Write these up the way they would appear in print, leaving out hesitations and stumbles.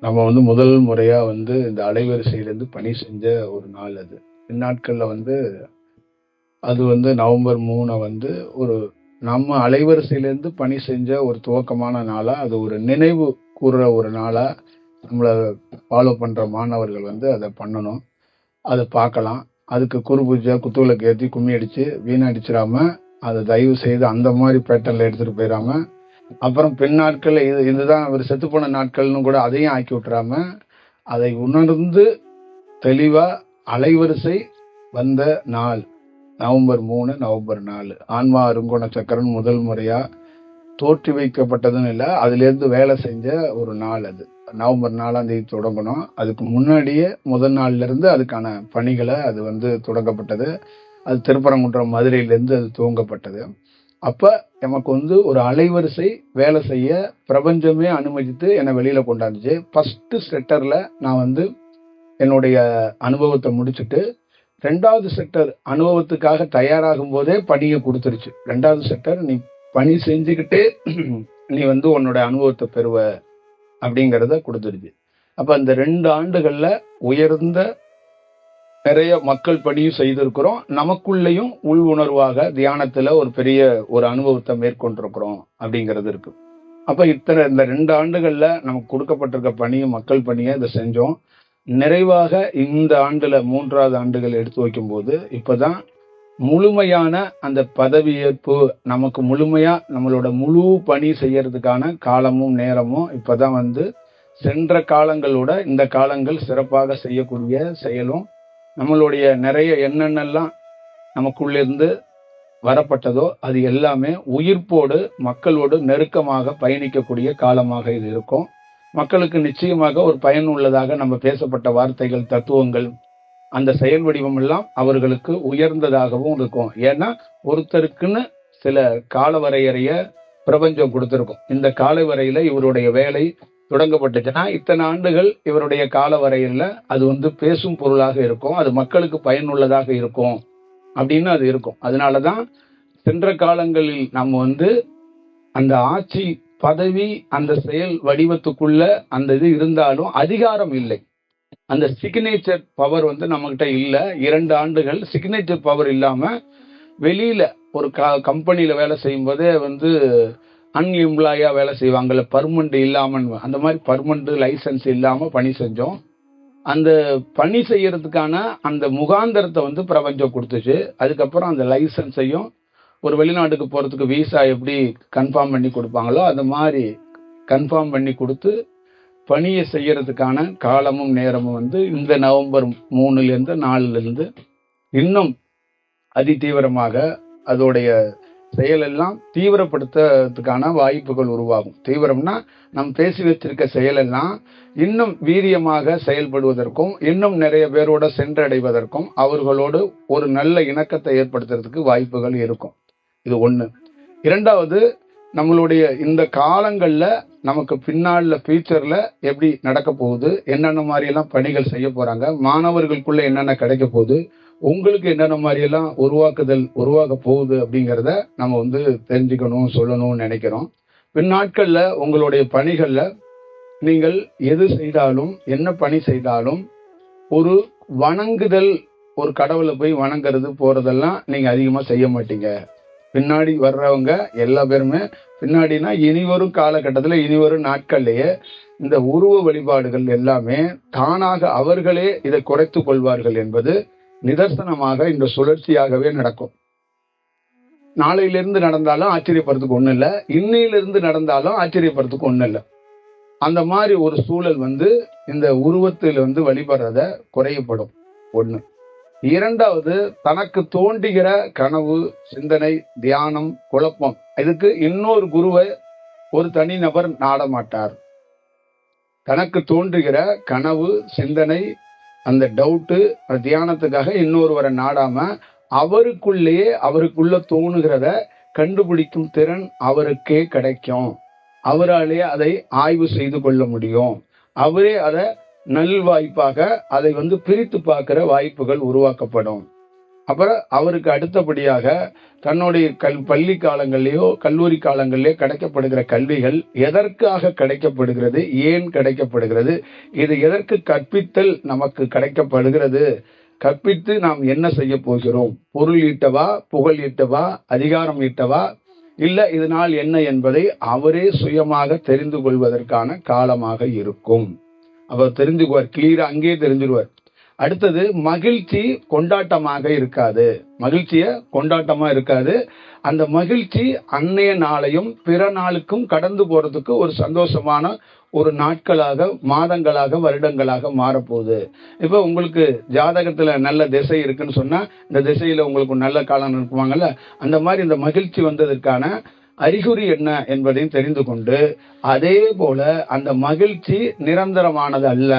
நம்ம வந்து முதல் முறையா வந்து இந்த அலைவரிசையிலேருந்து பணி செஞ்ச ஒரு நாள் அது. இந்நாட்கள்ல வந்து அது வந்து நவம்பர் 3 வந்து ஒரு நம்ம அலைவரிசையிலேருந்து பணி செஞ்ச ஒரு துவக்கமான நாளா, அது ஒரு நினைவு கூர்ற ஒரு நாளா, நம்மள ஃபாலோ பண்ற மாணவர்கள் வந்து அத பண்ணணும். அத பார்க்கலாம். அதுக்கு குரு பூஜை, குத்துவிளக்கு ஏத்தி, கும்மி அடிச்சு, வீணடிச்சிராம, அத தயவு செய்து அந்த மாரி பேட்டர்ன்ல எடுத்துட்டு போயிராம, அப்புறம் பின் நாட்கள்ல இதுதான் அவர் செத்துப்போன நாட்கள்னு கூட அதையும் ஆக்கி விட்டுறாம, அதை உணர்ந்து தெளிவா அலைவரிசை வந்த நாள் நவம்பர் 3, நவம்பர் 4. ஆன்மா அருங்கோண சக்கரன் முதல் முறையா தோற்றி வைக்கப்பட்டதுன்னு இல்லை, அதுலேருந்து வேலை செஞ்ச ஒரு நாள் அது. நவம்பர் 4ஆம் தேதி தொடங்கணும். அதுக்கு முன்னாடியே முதல் நாள்ல இருந்து அதுக்கான பணிகளை அது வந்து தொடங்கப்பட்டது. அது திருப்பரங்குன்றம் மதுரையிலேருந்து அது துவங்கப்பட்டது. அப்ப நமக்கு வந்து ஒரு அலைவரிசை வேலை செய்ய பிரபஞ்சமே அனுமதித்து என்னை வெளியில கொண்டாந்துச்சு. ஃபர்ஸ்ட் செக்டர்ல நான் வந்து என்னுடைய அனுபவத்தை முடிச்சுட்டு 2வது செக்டர் அனுபவத்துக்காக தயாராகும் போதே பணியை கொடுத்துருச்சு. 2வது செக்டர் நீ பணி செஞ்சுக்கிட்டே நீ வந்து உன்னோட அனுபவத்தை பெறுவ அப்படிங்கிறத கொடுத்துருச்சு. அப்ப அந்த 2 ஆண்டுகள்ல உயர்ந்த நிறைய மக்கள் பணியும் செய்திருக்கிறோம். நமக்குள்ளேயும் உள் உணர்வாக தியானத்துல ஒரு பெரிய ஒரு அனுபவத்தை மேற்கொண்டிருக்கிறோம் அப்படிங்கிறது இருக்கு. அப்ப இந்த 2 ஆண்டுகள்ல நமக்கு கொடுக்கப்பட்டிருக்க பணியும் மக்கள் பணியை இதை செஞ்சோம். நிறைவாக இந்த ஆண்டுல 3வது ஆண்டுகள் எடுத்து வைக்கும் போது இப்பதான் முழுமையான அந்த பதவியேற்பு, நமக்கு முழுமையா நம்மளோட முழு பணி செய்யறதுக்கான காலமும் நேரமும் இப்பதான் வந்து சென்ற காலங்களோட இந்த காலங்கள் சிறப்பாக செய்யக்கூடிய செயலும், நம்மளுடைய நிறைய என்னென்னலாம் நமக்குள்ள இருந்து வரப்பட்டதோ அது எல்லாமே உயிர்ப்போடு மக்களோடு நெருக்கமாக பயணிக்கக்கூடிய காலமாக இது இருக்கும். மக்களுக்கு நிச்சயமாக ஒரு பயனுள்ளதாக நம்ம பேசப்பட்ட வார்த்தைகள், தத்துவங்கள், அந்த செயல் வடிவம் எல்லாம் அவர்களுக்கு உயர்ந்ததாகவும் இருக்கும். ஏன்னா ஒருத்தருக்குன்னு சில கால வரையறைய பிரபஞ்சம் கொடுத்திருக்கும். இந்த கால வரையில இவருடைய வேலை தொடங்கப்பட்டுச்சுன்னா இத்தனை ஆண்டுகள் இவருடைய கால வரையில அது வந்து பேசும் பொருளாக இருக்கும், அது மக்களுக்கு பயனுள்ளதாக இருக்கும் அப்படின்னு அது இருக்கும். அதனாலதான் சென்ற காலங்களில் நம்ம வந்து அந்த ஆட்சி பதவி அந்த செயல் வடிவத்துக்குள்ள அந்த இது இருந்தாலும் அதிகாரம் இல்லை. அந்த சிக்னேச்சர் பவர் வந்து நம்மகிட்ட இல்ல. 2 ஆண்டுகள் சிக்னேச்சர் பவர் இல்லாம வெளியில ஒரு கம்பெனில வேலை செய்யும் போதே வந்து அன்எம்ப்ளாயா வேலை செய்வாங்கல்ல, பர்மனண்ட் இல்லாம, அந்த மாதிரி பர்மனண்ட் லைசன்ஸ் இல்லாம பணி செஞ்சோம். அந்த பணி செய்யறதுக்கான அந்த முகாந்தரத்தை வந்து பிரபஞ்சம் கொடுத்துச்சு. அதுக்கப்புறம் அந்த லைசன்ஸையும் ஒரு வெளிநாட்டுக்கு போறதுக்கு விசா எப்படி கன்ஃபார்ம் பண்ணி கொடுப்பாங்களோ அந்த மாதிரி கன்ஃபார்ம் பண்ணி கொடுத்து பணியை செய்யறதுக்கான காலமும் நேரமும் வந்து இந்த நவம்பர் 3லேருந்து 4லேருந்து இன்னும் அதி தீவிரமாக அதோடைய செயலெல்லாம் தீவிரப்படுத்துறதுக்கான வாய்ப்புகள் உருவாகும். தீவிரம்னா நம்ம பேசி வச்சிருக்க செயலெல்லாம் இன்னும் வீரியமாக செயல்படுவதற்கும், இன்னும் நிறைய பேரோட சென்றடைவதற்கும், அவர்களோடு ஒரு நல்ல இணக்கத்தை ஏற்படுத்துறதுக்கு வாய்ப்புகள் இருக்கும். இது 1. 2வது, நம்மளுடைய இந்த காலங்கள்ல நமக்கு பின்னால ஃபியூச்சர்ல எப்படி நடக்க போகுது, என்னென்ன மாதிரி எல்லாம் பணிகள் செய்ய போறாங்க, மாணவர்களுக்குள்ள என்னென்ன கிடைக்க போகுது, உங்களுக்கு என்னென்ன மாதிரி எல்லாம் உருவாக போகுது அப்படிங்கிறத நம்ம வந்து தெரிஞ்சுக்கணும், சொல்லணும்னு நினைக்கிறோம். பின்னாட்கள்ல உங்களுடைய பணிகள்ல நீங்கள் எது செய்தாலும், என்ன பணி செய்தாலும், ஒரு வணங்குதல், ஒரு கடவுளை போய் வணங்குறது போறதெல்லாம் நீங்க அதிகமா செய்ய மாட்டீங்க. பின்னாடி வர்றவங்க எல்லா பேருமே பின்னாடினா இனிவரும் காலகட்டத்தில் இனிவரும் நாட்கள்லயே இந்த உருவ வழிபாடுகள் எல்லாமே தானாக அவர்களே இதை குறைத்து கொள்வார்கள் என்பது நிதர்சனமாக இந்த சுழற்சியாகவே நடக்கும். நாளையிலிருந்து நடந்தாலும் ஆச்சரியப்படுறதுக்கு ஒண்ணு இல்லை, இன்னையிலிருந்து நடந்தாலும் ஆச்சரியப்படுறதுக்கு ஒண்ணு இல்லை. அந்த மாதிரி ஒரு சூழல் வந்து இந்த உருவத்தில் வந்து வழிபடுறத குறையப்படும். 1. 2வது, தனக்கு தோன்றுகிற கனவு, சிந்தனை, தியானம், குழப்பம், இதுக்கு இன்னொரு குருவை ஒரு தனிநபர் நாட மாட்டார். தனக்கு தோன்றுகிற கனவு, சிந்தனை, அந்த டவுட்டு, தியானத்துக்காக இன்னொருவரை நாடாம அவருக்குள்ள தோணுகிறத கண்டுபிடிக்கும் திறன் அவருக்கே கிடைக்கும். அவராலே அதை ஆய்வு செய்து கொள்ள முடியும். அவரே அதை நல்வாய்ப்பாக அதை வந்து பிரித்து பார்க்கிற வாய்ப்புகள் உருவாக்கப்படும். அப்புறம் அவருக்கு அடுத்தபடியாக தன்னுடைய பள்ளி காலங்களிலேயோ கல்லூரி காலங்களிலேயோ கிடைக்கப்படுகிற கல்விகள் எதற்காக கிடைக்கப்படுகிறது, ஏன் கிடைக்கப்படுகிறது, இது எதற்கு கற்பித்தல் நமக்கு கிடைக்கப்படுகிறது, கற்பித்து நாம் என்ன செய்ய போகிறோம், பொருள் ஈட்டவா, புகழ் ஈட்டவா, அதிகாரம் ஈட்டவா, இல்ல இதனால் என்ன என்பதை அவரே சுயமாக தெரிந்து கொள்வதற்கான காலமாக இருக்கும். அவர் தெரிஞ்சுக்குவார், கிளியரா அங்கேயே தெரிஞ்சிருவார். அடுத்தது மகிழ்ச்சி கொண்டாட்டமாக இருக்காது, மகிழ்ச்சிய கொண்டாட்டமா இருக்காது. அந்த மகிழ்ச்சி அன்னைய நாளையும் பிற நாளுக்கும் கடந்து போறதுக்கு ஒரு சந்தோஷமான ஒரு நாட்களாக, மாதங்களாக, வருடங்களாக மாறப்போகுது. இப்ப உங்களுக்கு ஜாதகத்துல நல்ல திசை இருக்குன்னு சொன்னா இந்த திசையில உங்களுக்கு நல்ல காலம் இருக்குவாங்கல்ல, அந்த மாதிரி இந்த மகிழ்ச்சி வந்ததற்கான அறிகுறி என்ன என்பதையும் தெரிந்து கொண்டு, அதே போல அந்த மகிழ்ச்சி நிரந்தரமானது அல்ல,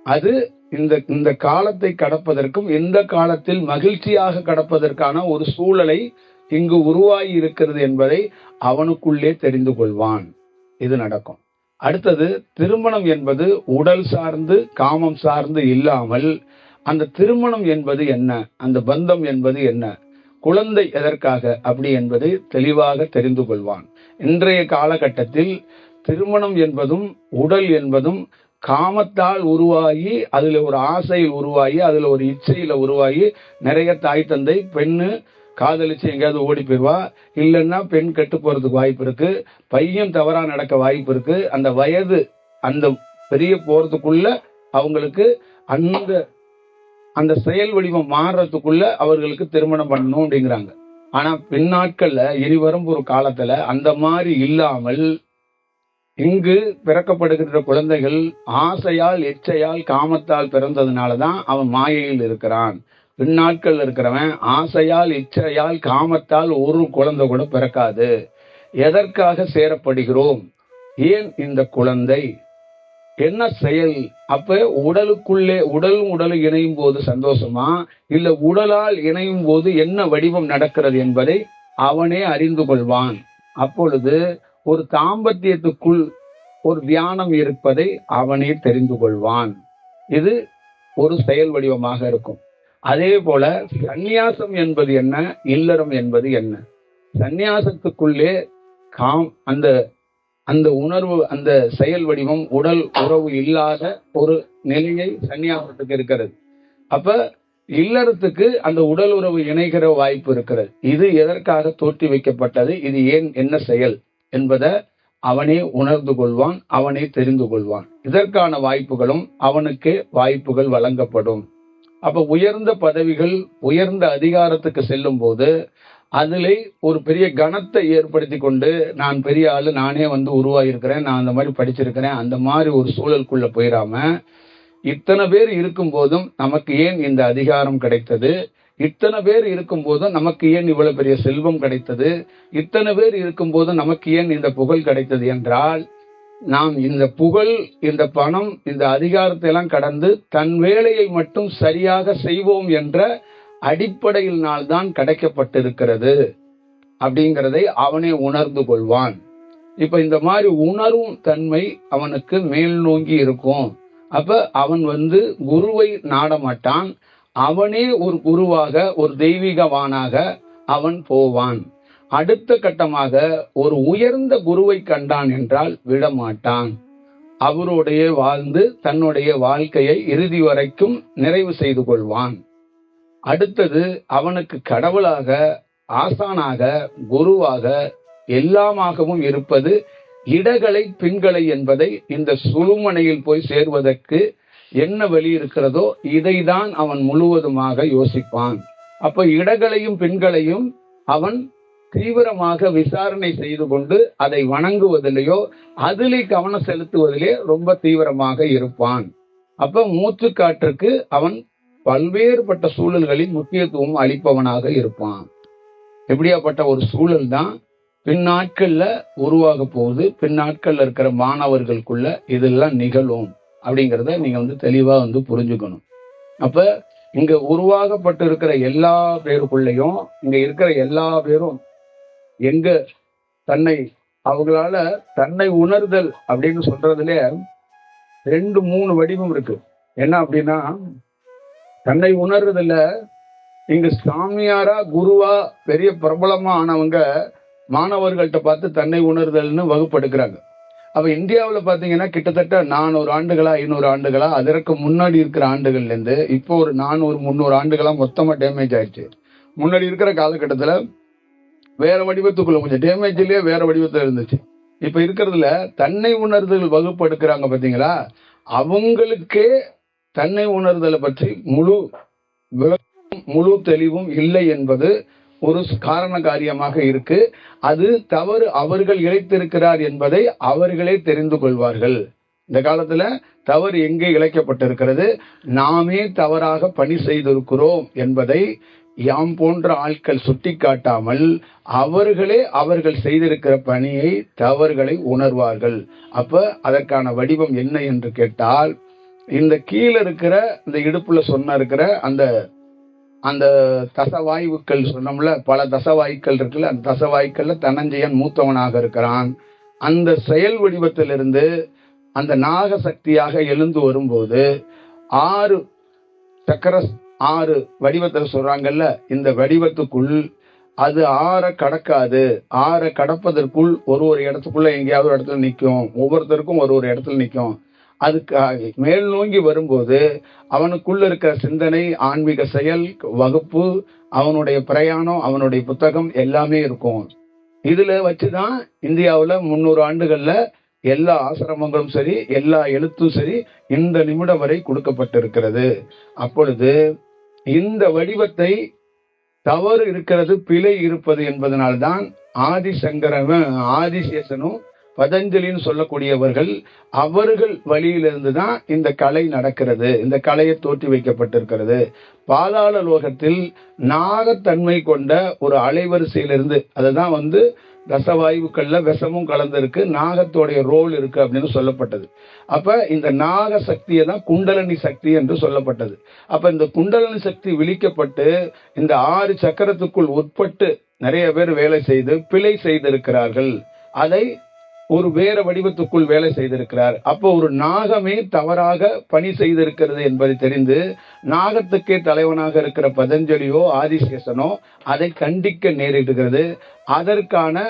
அது இந்த இந்த காலத்தை கடப்பதற்கும் இந்த காலத்தில் மகிழ்ச்சியாக கடப்பதற்கான ஒரு சூழலை இங்கு உருவாகி இருக்கிறது என்பதை அவனுக்குள்ளே தெரிந்து கொள்வான். இது நடக்கும். அடுத்தது திருமணம் என்பது உடல் சார்ந்து காமம் சார்ந்து இல்லாமல், அந்த திருமணம் என்பது என்ன, அந்த பந்தம் என்பது என்ன, குழந்தை எதற்காக அப்படி என்பதை தெளிவாக தெரிந்து கொள்வான். இன்றைய காலகட்டத்தில் திருமணம் என்பதும் உடல் என்பதும் காமத்தால் உருவாகி, அதுல ஒரு ஆசையில் உருவாகி, அதுல ஒரு இச்சையில உருவாகி நிறைய தாய் தந்தை பெண்ணு காதலிச்சு எங்கேயாவது ஓடி போயிடுவா, இல்லைன்னா பெண் கெட்டு போறதுக்கு வாய்ப்பு இருக்கு, பையன் தவறா நடக்க வாய்ப்பு இருக்கு. அந்த வயது அந்த பெரிய போறதுக்குள்ள அவங்களுக்கு அந்த அந்த செயல் வடிவம் மாறுறதுக்குள்ள அவர்களுக்கு திருமணம் பண்ணணும் அப்படிங்கிறாங்க. ஆனா பின்னாட்கள்ல இனி வரும் ஒரு காலத்துல அந்த மாதிரி இல்லாமல் இங்கு பிறக்கப்படுகின்ற குழந்தைகள் ஆசையால், எச்சையால், காமத்தால் பிறந்ததுனாலதான் அவன் மாயையில் இருக்கிறான். பின்னாட்கள் இருக்கிறவன் ஆசையால், இச்சையால், காமத்தால் ஒரு குழந்தை கூட பிறக்காது. எதற்காக சேரப்படுகிறோம், ஏன் இந்த குழந்தை, என்ன செயல்? அப்ப உடலுக்குள்ளே உடலும் இணையும் போது சந்தோஷமா, இல்ல உடலால் இணையும் போது என்ன வடிவம் நடக்கிறது என்பதை அவனே அறிந்து கொள்வான். அப்பொழுது ஒரு தாம்பத்தியத்துக்குள் ஒரு தியானம் இருப்பதை அவனே தெரிந்து கொள்வான். இது ஒரு செயல் வடிவமாக இருக்கும். அதே போல சந்நியாசம் என்பது என்ன, இல்லறம் என்பது என்ன? சந்நியாசத்துக்குள்ளே அந்த அந்த உணர்வு, அந்த செயல் வடிவம், உடல் உறவு இல்லாத ஒரு நிலையை சந்நியாசத்துக்கு இருக்கிறது. அப்ப இல்லறத்துக்கு அந்த உடல் உறவு இணைகிற வாய்ப்பு இருக்கிறது. இது எதற்காக தோற்றி வைக்கப்பட்டது, இது ஏன், என்ன செயல் என்பதை அவனே உணர்ந்து கொள்வான், அவனே தெரிந்து கொள்வான். இதற்கான வாய்ப்புகளும் அவனுக்கே வாய்ப்புகள் வழங்கப்படும். அப்ப உயர்ந்த பதவிகள், உயர்ந்த அதிகாரத்துக்கு செல்லும் போது அதிலே ஒரு பெரிய கணத்தை ஏற்படுத்தி கொண்டு, நான் பெரிய ஆளு, நானே உருவாகியிருக்கிறேன், நான் அந்த மாதிரி படிச்சிருக்கிறேன், அந்த மாதிரி ஒரு சூழலுக்குள்ள போயிடாம, இத்தனை பேர் இருக்கும் போதும் நமக்கு ஏன் இந்த அதிகாரம் கிடைத்தது, இத்தனை பேர் இருக்கும் போதும் நமக்கு ஏன் இவ்வளவு பெரிய செல்வம் கிடைத்தது, இத்தனை பேர் இருக்கும் போதும் நமக்கு ஏன் இந்த புகழ் கிடைத்தது என்றால், நாம் இந்த புகழ், இந்த பணம், இந்த அதிகாரத்தை எல்லாம் கடந்து தன் வேலையை மட்டும் சரியாக செய்வோம் என்ற அடிப்படையினால் தான் கிடைக்கப்பட்டிருக்கிறது அப்படிங்கிறதை அவனே உணர்ந்து கொள்வான். இப்ப இந்த மாதிரி உணரும் தன்மை அவனுக்கு மேல் நோங்கி இருக்கும். அப்ப அவன் குருவை நாடமாட்டான், அவனே ஒரு குருவாக, ஒரு தெய்வீகவானாக அவன் போவான். அடுத்த கட்டமாக ஒரு உயர்ந்த குருவை கண்டான் என்றால் விடமாட்டான், அவருடைய வாழ்ந்து தன்னுடைய வாழ்க்கையை இறுதி வரைக்கும் நிறைவு செய்து கொள்வான். அடுத்தது அவனுக்கு கடவுளாக, ஆசானாக, குருவாக, எல்லாமாகவும் இருப்பது இடகலை பின்கலை என்பதை இந்த சுழுமனையில் போய் சேர்வதற்கு என்ன வழி இருக்கிறதோ இதைதான் அவன் முழுவதுமாக யோசிப்பான். அப்ப இடகளையும் பின்களையும் அவன் தீவிரமாக விசாரணை செய்து கொண்டு அதை வணங்குவதிலேயோ அதிலே கவனம் செலுத்துவதிலே ரொம்ப தீவிரமாக இருப்பான். அப்ப மூச்சு காற்றுக்கு அவன் பல்வேறுபட்ட சூழல்களில் முக்கியத்துவம் அளிப்பவனாக இருப்பான். எப்படியாப்பட்ட ஒரு சூழல் தான் பின்னாட்கள்ல உருவாக போகுது, பின்னாட்கள்ல இருக்கிற மாணவர்களுக்குள்ள இதெல்லாம் நிகழும் அப்படிங்கிறத நீங்க தெளிவா புரிஞ்சுக்கணும். அப்ப இங்க உருவாகப்பட்டு இருக்கிற எல்லா பேருக்குள்ளையும், இங்க இருக்கிற எல்லா பேரும் எங்க தன்னை, அவங்களால தன்னை உணர்தல் அப்படின்னு சொல்றதுல 2-3 வடிவம் இருக்கு. என்ன அப்படின்னா, தன்னை உணர்றதுல இங்க சாமியாரா குருவா பெரிய பிரபலமா ஆனவங்க மாணவர்கள்ட்ட பார்த்து தன்னை உணர்தல்னு வகுப்படுக்கிறாங்க. அப்ப இந்தியாவில் பாத்தீங்கன்னா கிட்டத்தட்ட 400 ஆண்டுகளா 500 ஆண்டுகளா அதற்கு முன்னாடி இருக்கிற ஆண்டுகள்ல இருந்து இப்போ ஒரு 400 300 ஆண்டுகளா மொத்தமா டேமேஜ் ஆயிடுச்சு. முன்னாடி இருக்கிற காலகட்டத்துல வேற வடிவத்துக்குள்ள கொஞ்சம் டேமேஜ்லயே வேற வடிவத்துல இருந்துச்சு. இப்ப இருக்கிறதுல தன்னை உணர்தல் வகுப்பு எடுக்கிறாங்க பாத்தீங்களா, அவங்களுக்கே தன்னை உணர்தலை பற்றி முழு விளக்கம் முழு தெளிவும் இல்லை என்பது ஒரு காரண காரியமாக இருக்கு. அது தவறு அவர்கள் இழைத்திருக்கிறார் என்பதை அவர்களே தெரிந்து கொள்வார்கள். இந்த காலத்துல தவறு எங்கே இழைக்கப்பட்டிருக்கிறது, நாமே தவறாக பணி செய்திருக்கிறோம் என்பதை யாம் போன்ற ஆட்கள் சுட்டிக்காட்டாமல் அவர்களே அவர்கள் செய்திருக்கிற பணியை தவறுகளை உணர்வார்கள். அப்ப அதற்கான வடிவம் என்ன என்று கேட்டால், இந்த கீழே இருக்கிற இந்த இடுப்புல இருக்கிற அந்த அந்த தசவாயுக்கள் சொன்னோம்ல, பல தசவாயுக்கள் இருக்குல்ல, அந்த தசவாயுக்கள்ல தனஞ்சயன் மூத்தவனாக இருக்கிறான். அந்த செயல் வடிவத்திலிருந்து அந்த நாக சக்தியாக எழுந்து வரும்போது 6 சக்கர 6 வடிவத்தில் சொல்றாங்கல்ல, இந்த வடிவத்துக்குள் அது 6 கடக்காது. 6 கடப்பதற்குள் ஒரு இடத்துக்குள்ள எங்கேயாவது ஒரு இடத்துல நிற்கும். ஒவ்வொருத்தருக்கும் ஒரு இடத்துல நிற்கும். அதுக்கு மேல் நோங்கி வரும்போது அவனுக்குள்ள இருக்கிற சிந்தனை, ஆன்மீக செயல், வகுப்பு, அவனுடைய பிரயாணம், அவனுடைய புத்தகம் எல்லாமே இருக்கும். இதுல வச்சுதான் இந்தியாவுல 300 ஆண்டுகள்ல எல்லா ஆசிரமங்களும் சரி, எல்லா எழுத்தும் சரி, இந்த நிமிடம் வரை கொடுக்கப்பட்டிருக்கிறது. அப்பொழுது இந்த வடிவத்தை தவறு இருக்கிறது, பிழை இருப்பது என்பதனால்தான் ஆதிசங்கரனும் ஆதிசேஷனும் பதஞ்சலின்னு சொல்லக்கூடியவர்கள் அவர்கள் வழியிலிருந்து தான் இந்த கலை நடக்கிறது, இந்த கலையை தோற்றி வைக்கப்பட்டிருக்கிறது. பாதாள லோகத்தில் நாகத்தன்மை கொண்ட ஒரு அலைவரிசையிலிருந்து, அதுதான் தசவாயுக்கள்ல விஷமும் கலந்திருக்கு, நாகத்தோடைய ரோல் இருக்கு அப்படின்னு சொல்லப்பட்டது. அப்ப இந்த நாக சக்தியை தான் குண்டலினி சக்தி என்று சொல்லப்பட்டது. அப்ப இந்த குண்டலினி சக்தி விழிக்கப்பட்டு இந்த 6 சக்கரத்துக்குள் உட்பட்டு நிறைய பேர் வேலை செய்து பிழை செய்திருக்கிறார்கள். அதை ஒரு வேற வடிவத்துக்குள் வேலை செய்திருக்கிறார். அப்போ ஒரு நாகமே தவறாக பணி செய்திருக்கிறது என்பதை தெரிந்து நாகத்துக்கே தலைவனாக இருக்கிற பதஞ்சலியோ ஆதிசேஷனோ அதை கண்டிக்க நேரிடுகிறது. அதற்கான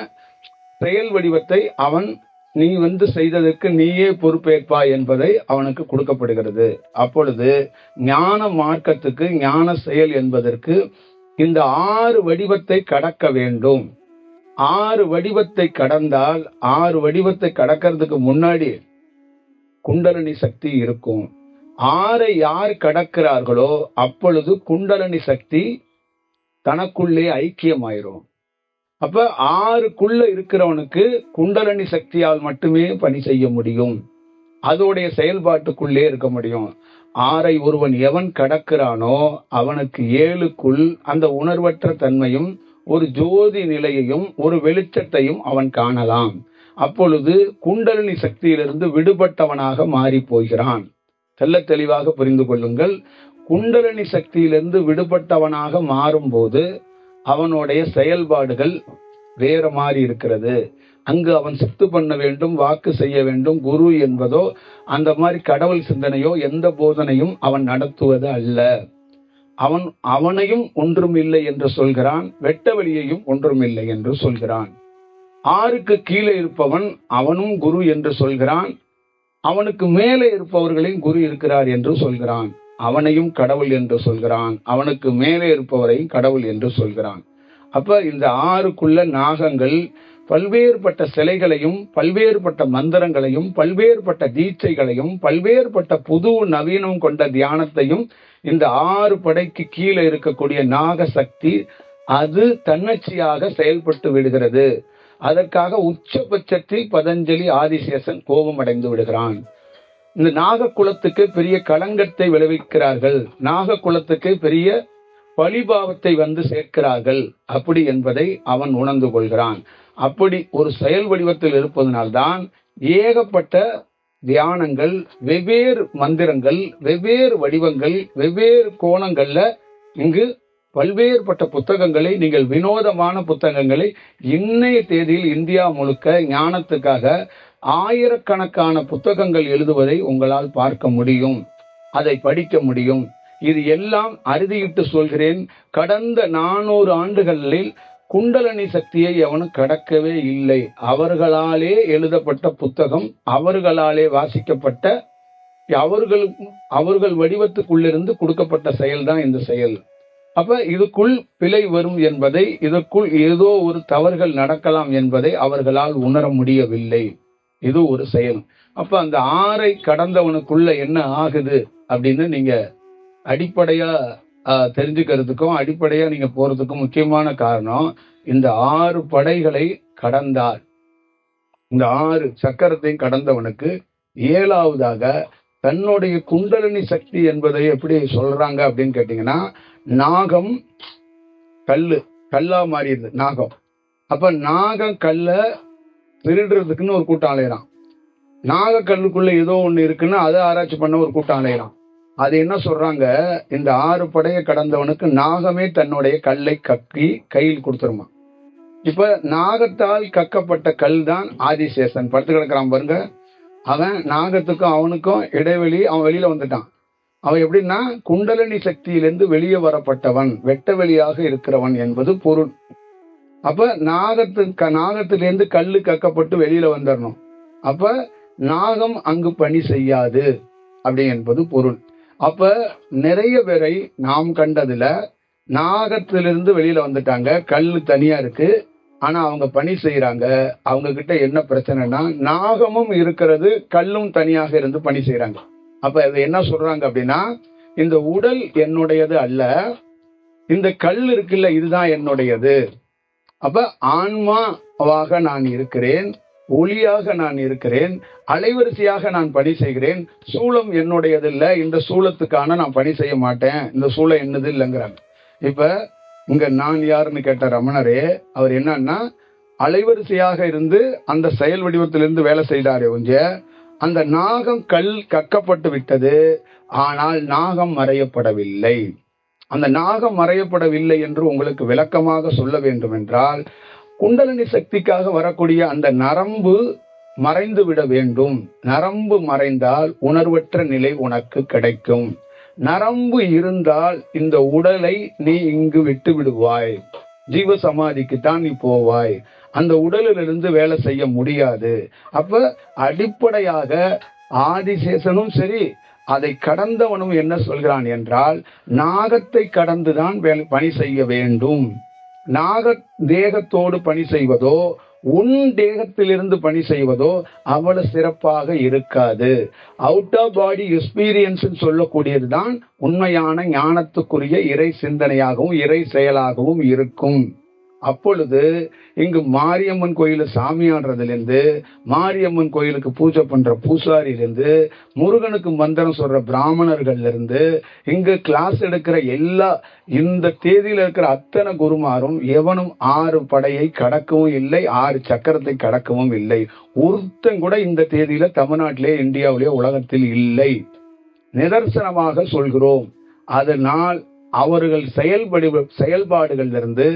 செயல் வடிவத்தை அவன் நீ செய்ததற்கு நீயே பொறுப்பேற்பாய் என்பதை அவனுக்கு கொடுக்கப்படுகிறது. அப்பொழுது ஞான மார்க்கத்துக்கு ஞான செயல் என்பதற்கு இந்த 6 வடிவத்தை கடக்க வேண்டும். 6 வடிவத்தை கடந்தால் 6 வடிவத்தை கடக்கிறதுக்கு முன்னாடி குண்டலினி சக்தி இருக்கும். 6 யார் கடக்கிறார்களோ அப்பொழுது குண்டலினி சக்தி தனக்குள்ளே ஐக்கியமாயிரும். அப்ப 6க்குள்ள இருக்கிறவனுக்கு குண்டலினி சக்தியால் மட்டுமே பணி செய்ய முடியும், அதோடைய செயல்பாட்டுக்குள்ளே இருக்க முடியும். 6ஐ ஒருவன் எவன் கடக்கிறானோ அவனுக்கு 7க்குள் அந்த உணர்வற்ற தன்மையும் ஒரு ஜோதி நிலையையும் ஒரு வெளிச்சத்தையும் அவன் காணலாம். அப்பொழுது குண்டலினி சக்தியிலிருந்து விடுபட்டவனாக மாறி போகிறான். தெல்ல தெளிவாக புரிந்து கொள்ளுங்கள். குண்டலினி சக்தியிலிருந்து விடுபட்டவனாக மாறும்போது அவனுடைய செயல்பாடுகள் வேற மாதிரி இருக்கிறது. அங்கு அவன் சித்து பண்ண வேண்டும், வாக்கு செய்ய வேண்டும், குரு என்பதோ அந்த மாதிரி கடவுள் சிந்தனையோ எந்த போதனையும் அவன் நடத்துவது அல்ல. அவனையும் ஒன்றும் இல்லை என்று சொல்கிறான், வெட்ட வெளியையும் ஒன்றும் இல்லை என்று சொல்கிறான். 6க்கு கீழே இருப்பவன் அவனும் குரு என்று சொல்கிறான், அவனுக்கு மேலே இருப்பவர்களையும் குரு இருக்கிறார் என்று சொல்கிறான், அவனையும் கடவுள் என்று சொல்கிறான், அவனுக்கு மேலே இருப்பவரையும் கடவுள் என்று சொல்கிறான். அப்ப இந்த 6க்குள்ள நாகங்கள் பல்வேறுபட்ட சிலைகளையும் பல்வேறுபட்ட மந்திரங்களையும் பல்வேறுபட்ட தீட்சைகளையும் பல்வேறுபட்ட புது நவீனம் கொண்ட தியானத்தையும் இந்த 6 படைக்கு கீழே இருக்கக்கூடிய நாக சக்தி அது தன்னச்சியாக செயல்பட்டு விடுகிறது. அதற்காக உச்சபட்சத்தில் பதஞ்சலி ஆதிசேஷன் கோபம் அடைந்து விடுகிறான். இந்த நாக குலத்துக்கு பெரிய களங்கத்தை விளைவிக்கிறார்கள், நாக குலத்துக்கு பெரிய பழிபாவத்தை சேர்க்கிறார்கள் அப்படி என்பதை அவன் உணர்ந்து கொள்கிறான். அப்படி ஒரு செயல் வடிவத்தில் இருப்பதனால்தான் ஏகப்பட்ட தியானங்கள், வெவ்வேறு மந்திரங்கள், வெவ்வேறு வடிவங்கள், வெவ்வேறு கோணங்கள்ல இங்கு பல்வேறுபட்ட புத்தகங்களை நீங்கள் வினோதமான புத்தகங்களை இன்னைய தேதியில் இந்தியா முழுக்க ஞானத்துக்காக ஆயிரக்கணக்கான புத்தகங்கள் எழுதுவதை உங்களால் பார்க்க முடியும், அதை படிக்க முடியும். இது எல்லாம் அறுதியிட்டு சொல்கிறேன், கடந்த 400 ஆண்டுகளில் குண்டலினி சக்தியை அவனும் கடக்கவே இல்லை. அவர்களாலே எழுதப்பட்ட புத்தகம், அவர்களாலே வாசிக்கப்பட்ட, அவர்கள் வடிவத்துக்குள்ளிருந்து கொடுக்கப்பட்ட செயல் தான் இந்த செயல். அப்ப இதுக்குள் பிழை வரும் என்பதை, இதற்குள் ஏதோ ஒரு தவறுகள் நடக்கலாம் என்பதை அவர்களால் உணர முடியவில்லை. இது ஒரு செயல். அப்ப அந்த 6 கடந்தவனுக்குள்ள என்ன ஆகுது அப்படின்னு நீங்க அடிப்படையா தெரிஞ்சுக்கிறதுக்கும் அடிப்படையா நீங்க போறதுக்கும் முக்கியமான காரணம், இந்த 6 படைகளை கடந்தார். இந்த 6 சக்கரத்தையும் கடந்தவனுக்கு 7வதாக தன்னுடைய குண்டலினி சக்தி என்பதை எப்படி சொல்றாங்க அப்படின்னு கேட்டீங்கன்னா, நாகம் கல்லா மாறிடுது நாகம். அப்ப நாகம் கல்ல திருடுறதுக்குன்னு ஒரு கூட்டம் அலையிறான். நாகக்கல்லுக்குள்ள ஏதோ ஒண்ணு இருக்குன்னு அதை ஆராய்ச்சி பண்ண ஒரு கூட்டம் அலையிறான். அது என்ன சொல்றாங்க, இந்த 6 படையை கடந்தவனுக்கு நாகமே தன்னுடைய கல்லை கக்கி கையில் கொடுத்துருமா. இப்ப நாகத்தால் கக்கப்பட்ட கல் தான் ஆதிசேஷன். படுத்து கிடக்கிறான் பாருங்க. அவன் நாகத்துக்கும் அவனுக்கும் இடைவெளி, அவன் வெளியில வந்துட்டான். அவன் எப்படின்னா குண்டலினி சக்தியிலிருந்து வெளியே வரப்பட்டவன், வெட்ட வெளியாக இருக்கிறவன் என்பது பொருள். அப்ப நாகத்திலிருந்து கல்லு கக்கப்பட்டு வெளியில வந்துடணும். அப்ப நாகம் அங்கு பணி செய்யாது அப்படி என்பது பொருள். அப்ப நிறைய பேரை நாம் கண்டதுல நாகத்திலிருந்து வெளியில வந்துட்டாங்க, கல்லு தனியா இருக்கு, ஆனா அவங்க பணி செய்யறாங்க. அவங்க கிட்ட என்ன பிரச்சனைனா, நாகமும் இருக்கிறது, கல்லும் தனியாக இருந்து பணி செய்யறாங்க. அப்ப அது என்ன சொல்றாங்க அப்படின்னா, இந்த உடல் என்னுடையது அல்ல, இந்த கல் இருக்குல்ல இதுதான் என்னுடையது. அப்ப ஆன்மாவாக நான் இருக்கிறேன், ஒளியாக நான் இருக்கிறேன், அலைவரிசையாக நான் பணி செய்கிறேன். சூலம் என்னுடையது இல்ல, இந்த சூலத்துக்கான நான் பணி செய்ய மாட்டேன், இந்த சூளம் என்னது இல்லைங்கிறாங்க. இப்ப இங்க நான் யாருன்னு கேட்ட ரமணரே, அவர் என்னன்னா அலைவரிசையாக இருந்து அந்த செயல் வடிவத்திலிருந்து வேலை செய்தாரே ஒழிய, அந்த நாகம் கல் கக்கப்பட்டு விட்டது, ஆனால் நாகம் மறையப்படவில்லை. அந்த நாகம் மறையப்படவில்லை என்று உங்களுக்கு விளக்கமாக சொல்ல வேண்டும் என்றால், குண்டலினி சக்திக்காக வரக்கூடிய அந்த நரம்பு மறைந்து விட வேண்டும். நரம்பு மறைந்தால் உணர்வற்ற நிலை உனக்கு கிடைக்கும். நரம்பு இருந்தால் இந்த உடலை நீ இங்கு விட்டு விடுவாய், ஜீவ சமாதிக்கு தான் நீ போவாய். அந்த உடலிலிருந்து வேலை செய்ய முடியாது. அப்ப அடிப்படையாக ஆதிசேஷனும் சரி, அதை கடந்தவனும் என்ன சொல்கிறான் என்றால், நாகத்தை கடந்துதான் பணி செய்ய வேண்டும். நாக தேகத்தோடு பணி செய்வதோ, உன் தேகத்திலிருந்து பணி செய்வதோ அவ்வளவு சிறப்பாக இருக்காது. அவுட் ஆஃப் பாடி எக்ஸ்பீரியன்ஸ் சொல்லக்கூடியதுதான் உண்மையான ஞானத்துக்குரிய இறை சிந்தனையாகவும் இறை செயலாகவும் இருக்கும். அப்பொழுது இங்கு மாரியம்மன் கோயில சாமி ஆடுறதுலேருந்து, மாரியம்மன் கோயிலுக்கு பூஜை பண்ற பூசாரியிலிருந்து, முருகனுக்கு மந்திரம் சொல்ற பிராமணர்கள்ல இருந்து, இங்க கிளாஸ் எடுக்கிற எல்லா இந்த தேதியில இருக்கிற அத்தனை குருமாரும் எவனும் 6 படையை கடக்கவும் இல்லை, 6 சக்கரத்தை கடக்கவும் இல்லை. ஒருத்தன் கூட இந்த தேதியில தமிழ்நாட்டிலே, இந்தியாவிலே, உலகத்தில் இல்லை. நிதர்சனமாக சொல்கிறோம். அதனால் அவர்கள் செயல்பாடுகளிலிருந்து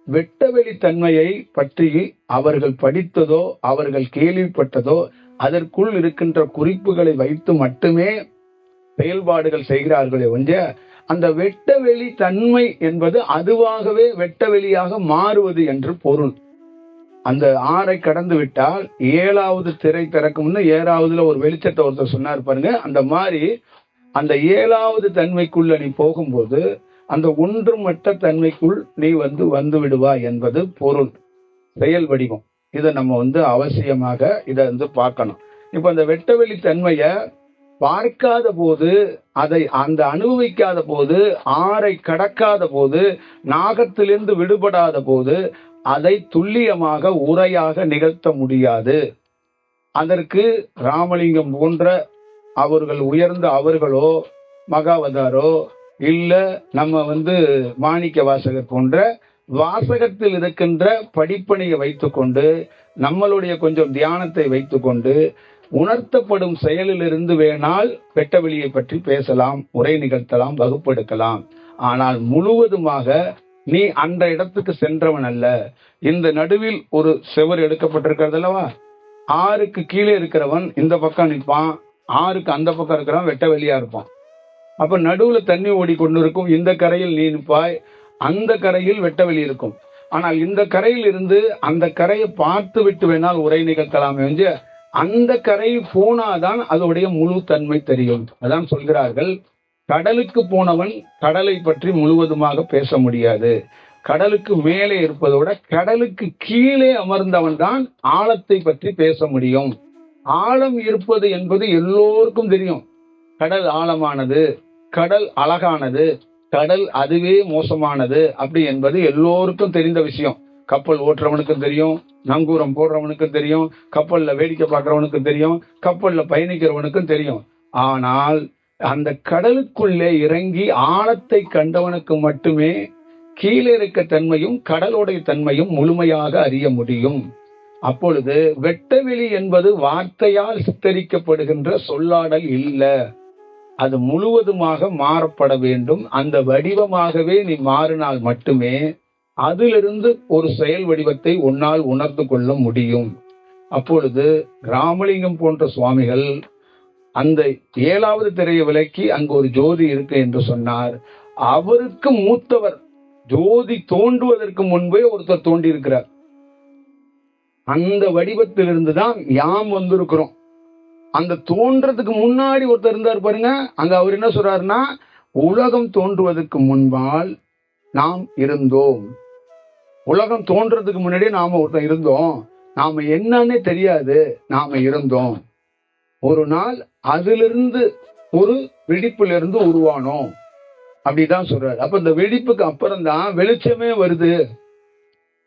வெட்டவெளி தன்மையை பற்றி அவர்கள் படித்ததோ அவர்கள் கேள்விப்பட்டதோ அதற்குள் இருக்கின்ற குறிப்புகளை வைத்து மட்டுமே செயல்பாடுகள் செய்கிறார்களே ஒழிய, அந்த வெட்டவெளி தன்மை என்பது அதுவாகவே வெட்டவெளியாக மாறுவது என்று பொருள். அந்த 6 கடந்து விட்டால் 7வது திரை திறக்கும். 7வதுல ஒரு வெளிச்சத்தை ஒருத்தர் சொன்னார் பாருங்க. அந்த மாதிரி அந்த 7வது தன்மைக்குள்ள நீ போகும்போது அந்த ஒன்றுமற்ற தன்மைக்குள் நீ வந்து விடுவா என்பது பொருள், செயல் வடிவம். இதை நம்ம அவசியமாக இதை பார்க்கணும். இப்ப அந்த வெட்டவெளி தன்மைய பார்க்காத போது, அதை அந்த அனுபவிக்காத போது, 6 கடக்காத போது, நாகத்திலிருந்து விடுபடாத போது அதை துல்லியமாக உரையாக நிகழ்த்த முடியாது. அதற்கு ராமலிங்கம் போன்ற அவர்கள் உயர்ந்த அவர்களோ, மகாவதாரோ, இல்ல நம்ம மாணிக்க வாசகர் போன்ற வாசகத்தில் இருக்கின்ற படிப்பணியை வைத்துக்கொண்டு, நம்மளுடைய கொஞ்சம் தியானத்தை வைத்துக்கொண்டு, உணர்த்தப்படும் செயலிலிருந்து வேணால் வெட்டவெளியை பற்றி பேசலாம், உரை நிகழ்த்தலாம், வகுப்பெடுக்கலாம். ஆனால் முழுவதுமாக நீ அந்த இடத்துக்கு சென்றவன் அல்ல. இந்த நடுவில் ஒரு செவர் எடுக்கப்பட்டிருக்கிறது அல்லவா, 6க்கு கீழே இருக்கிறவன் இந்த பக்கம் நிற்பான், 6க்கு அந்த பக்கம் இருக்கிறவன் வெட்டவெளியா இருப்பான். அப்ப நடுவுல தண்ணி ஓடிக்கொண்டு இருக்கும். இந்த கரையில் நீ நிற்பாய், அந்த கரையில் வெட்டவெளி இருக்கும். ஆனால் இந்த கரையில் இருந்து அந்த கரையை பார்த்து விட்டு வேணால் உரை நிகழ்த்தலாமே வந்து அந்த கரை போனாதான் அதோடைய முழு தன்மை தெரியும். அதான் சொல்கிறார்கள், கடலுக்கு போனவன் கடலை பற்றி முழுவதுமாக பேச முடியாது. கடலுக்கு மேலே இருப்பதோட கடலுக்கு கீழே அமர்ந்தவன் தான் ஆழத்தை பற்றி பேச முடியும். ஆழம் இருப்பது என்பது எல்லோருக்கும் தெரியும். கடல் ஆழமானது, கடல் அழகானது, கடல் அதுவே மோசமானது அப்படி என்பது எல்லோருக்கும் தெரிந்த விஷயம். கப்பல் ஓட்டுறவனுக்கும் தெரியும், நங்கூரம் போடுறவனுக்கும் தெரியும், கப்பல்ல வேடிக்கை பார்க்கறவனுக்கும் தெரியும், கப்பல்ல பயணிக்கிறவனுக்கும் தெரியும். ஆனால் அந்த கடலுக்குள்ளே இறங்கி ஆழத்தை கண்டவனுக்கு மட்டுமே கீழே இருக்க தன்மையும் கடலுடைய தன்மையும் முழுமையாக அறிய முடியும். அப்பொழுது வெட்டவெளி என்பது வார்த்தையால் சித்தரிக்கப்படுகின்ற சொல்லாடல் இல்ல, அது முழுவதுமாக மாறப்பட வேண்டும். அந்த வடிவமாகவே நீ மாறினால் மட்டுமே அதிலிருந்து ஒரு செயல் வடிவத்தை உன்னால் உணர்ந்து கொள்ள முடியும். அப்பொழுது ராமலிங்கம் போன்ற சுவாமிகள் அந்த 7வது திரையை விலக்கி அங்கு ஒரு ஜோதி இருக்கு என்று சொன்னார். அவருக்கு மூத்தவர், ஜோதி தோன்றுவதற்கு முன்பே ஒருத்தர் தோன்றி இருக்கிறார். அந்த வடிவத்திலிருந்து தான் யாம் வந்திருக்கிறோம். அந்த தோன்றதுக்கு முன்னாடி ஒருத்தர் இருந்தார் பாருங்க, அங்க அவர் என்ன சொல்றாருன்னா, உலகம் தோன்றுவதற்கு முன்பால் நாம் இருந்தோம். உலகம் தோன்றதுக்கு முன்னாடி நாம ஒருத்தர் இருந்தோம், நாம என்னன்னே தெரியாது, நாம இருந்தோம். ஒரு நாள் அதிலிருந்து ஒரு வெடிப்பிலிருந்து உருவானோம் அப்படிதான் சொல்றாரு. அப்ப இந்த வெடிப்புக்கு அப்புறம் தான் வெளிச்சமே வருது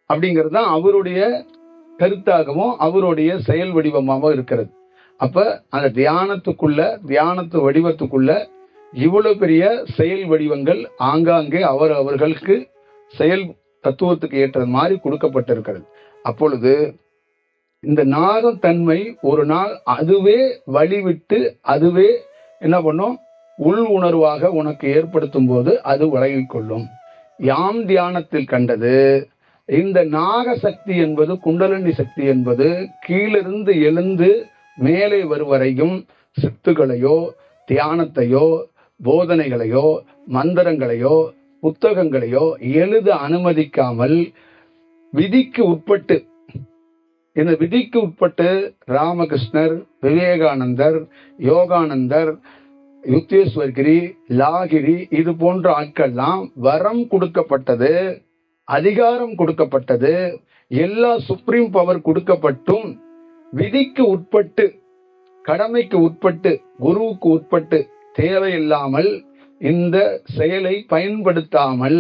அப்படிங்கிறது தான் அவருடைய கருத்தாகவும் அவருடைய செயல் வடிவமாக இருக்கிறது. அப்ப அந்த தியானத்து வடிவத்துக்குள்ள இவ்வளவு பெரிய செயல் வடிவங்கள் ஆங்காங்கே அவர்களுக்கு செயல் தத்துவத்துக்கு ஏற்றது மாதிரி கொடுக்கப்பட்டிருக்கிறது. அப்பொழுது இந்த நாகம் தன்மை ஒரு நாள் அதுவே வழிவிட்டு அதுவே என்ன பண்ணும், உள் உணர்வாக உனக்கு ஏற்படுத்தும் போது அது வழங்கிக் கொள்ளும். யாம் தியானத்தில் கண்டது இந்த நாக சக்தி என்பது, குண்டலினி சக்தி என்பது கீழிருந்து எழுந்து மேலே வருவரையும் சித்துகளையோ தியானத்தையோ போதனைகளையோ மந்திரங்களையோ புத்தகங்களையோ எழுத அனுமதிக்காமல் விதிக்கு உட்பட்டு, இந்த விதிக்கு உட்பட்டு ராமகிருஷ்ணர், விவேகானந்தர், யோகானந்தர், யுக்தேஸ்வர்கிரி, லாகிரி இது போன்ற ஆட்கள்லாம் வரம் கொடுக்கப்பட்டது, அதிகாரம் கொடுக்கப்பட்டது, எல்லா சுப்ரீம் பவர் கொடுக்கப்பட்டும் விதிக்கு உட்பட்டு, கடமைக்கு உட்பட்டு, குருவுக்கு உட்பட்டு தேவையில்லாமல் இந்த செயலை பயன்படுத்தாமல்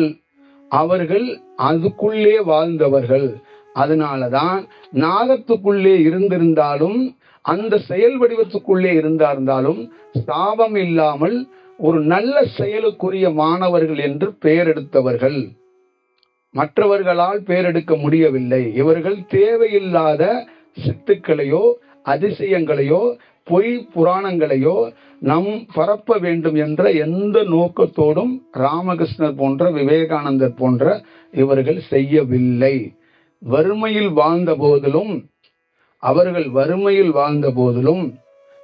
அவர்கள் அதுக்குள்ளே வாழ்ந்தவர்கள். அதனாலதான் நாகத்துக்குள்ளே இருந்திருந்தாலும் அந்த செயல் வடிவத்துக்குள்ளே இருந்தாலும் சாபம் இல்லாமல் ஒரு நல்ல செயலுக்குரிய மாணவர்கள் என்று பெயர் எடுத்தவர்கள். மற்றவர்களால் பெயரெடுக்க முடியவில்லை. இவர்கள் தேவையில்லாத சித்துக்களையோ அதிசயங்களையோ பொய் புராணங்களையோ நம் பரப்ப வேண்டும் என்ற எந்த நோக்கத்தோடும் ராமகிருஷ்ணர் போன்ற விவேகானந்தர் போன்ற இவர்கள் செய்யவில்லை. வறுமையில் வாழ்ந்த போதிலும், அவர்கள் வறுமையில் வாழ்ந்த போதிலும்,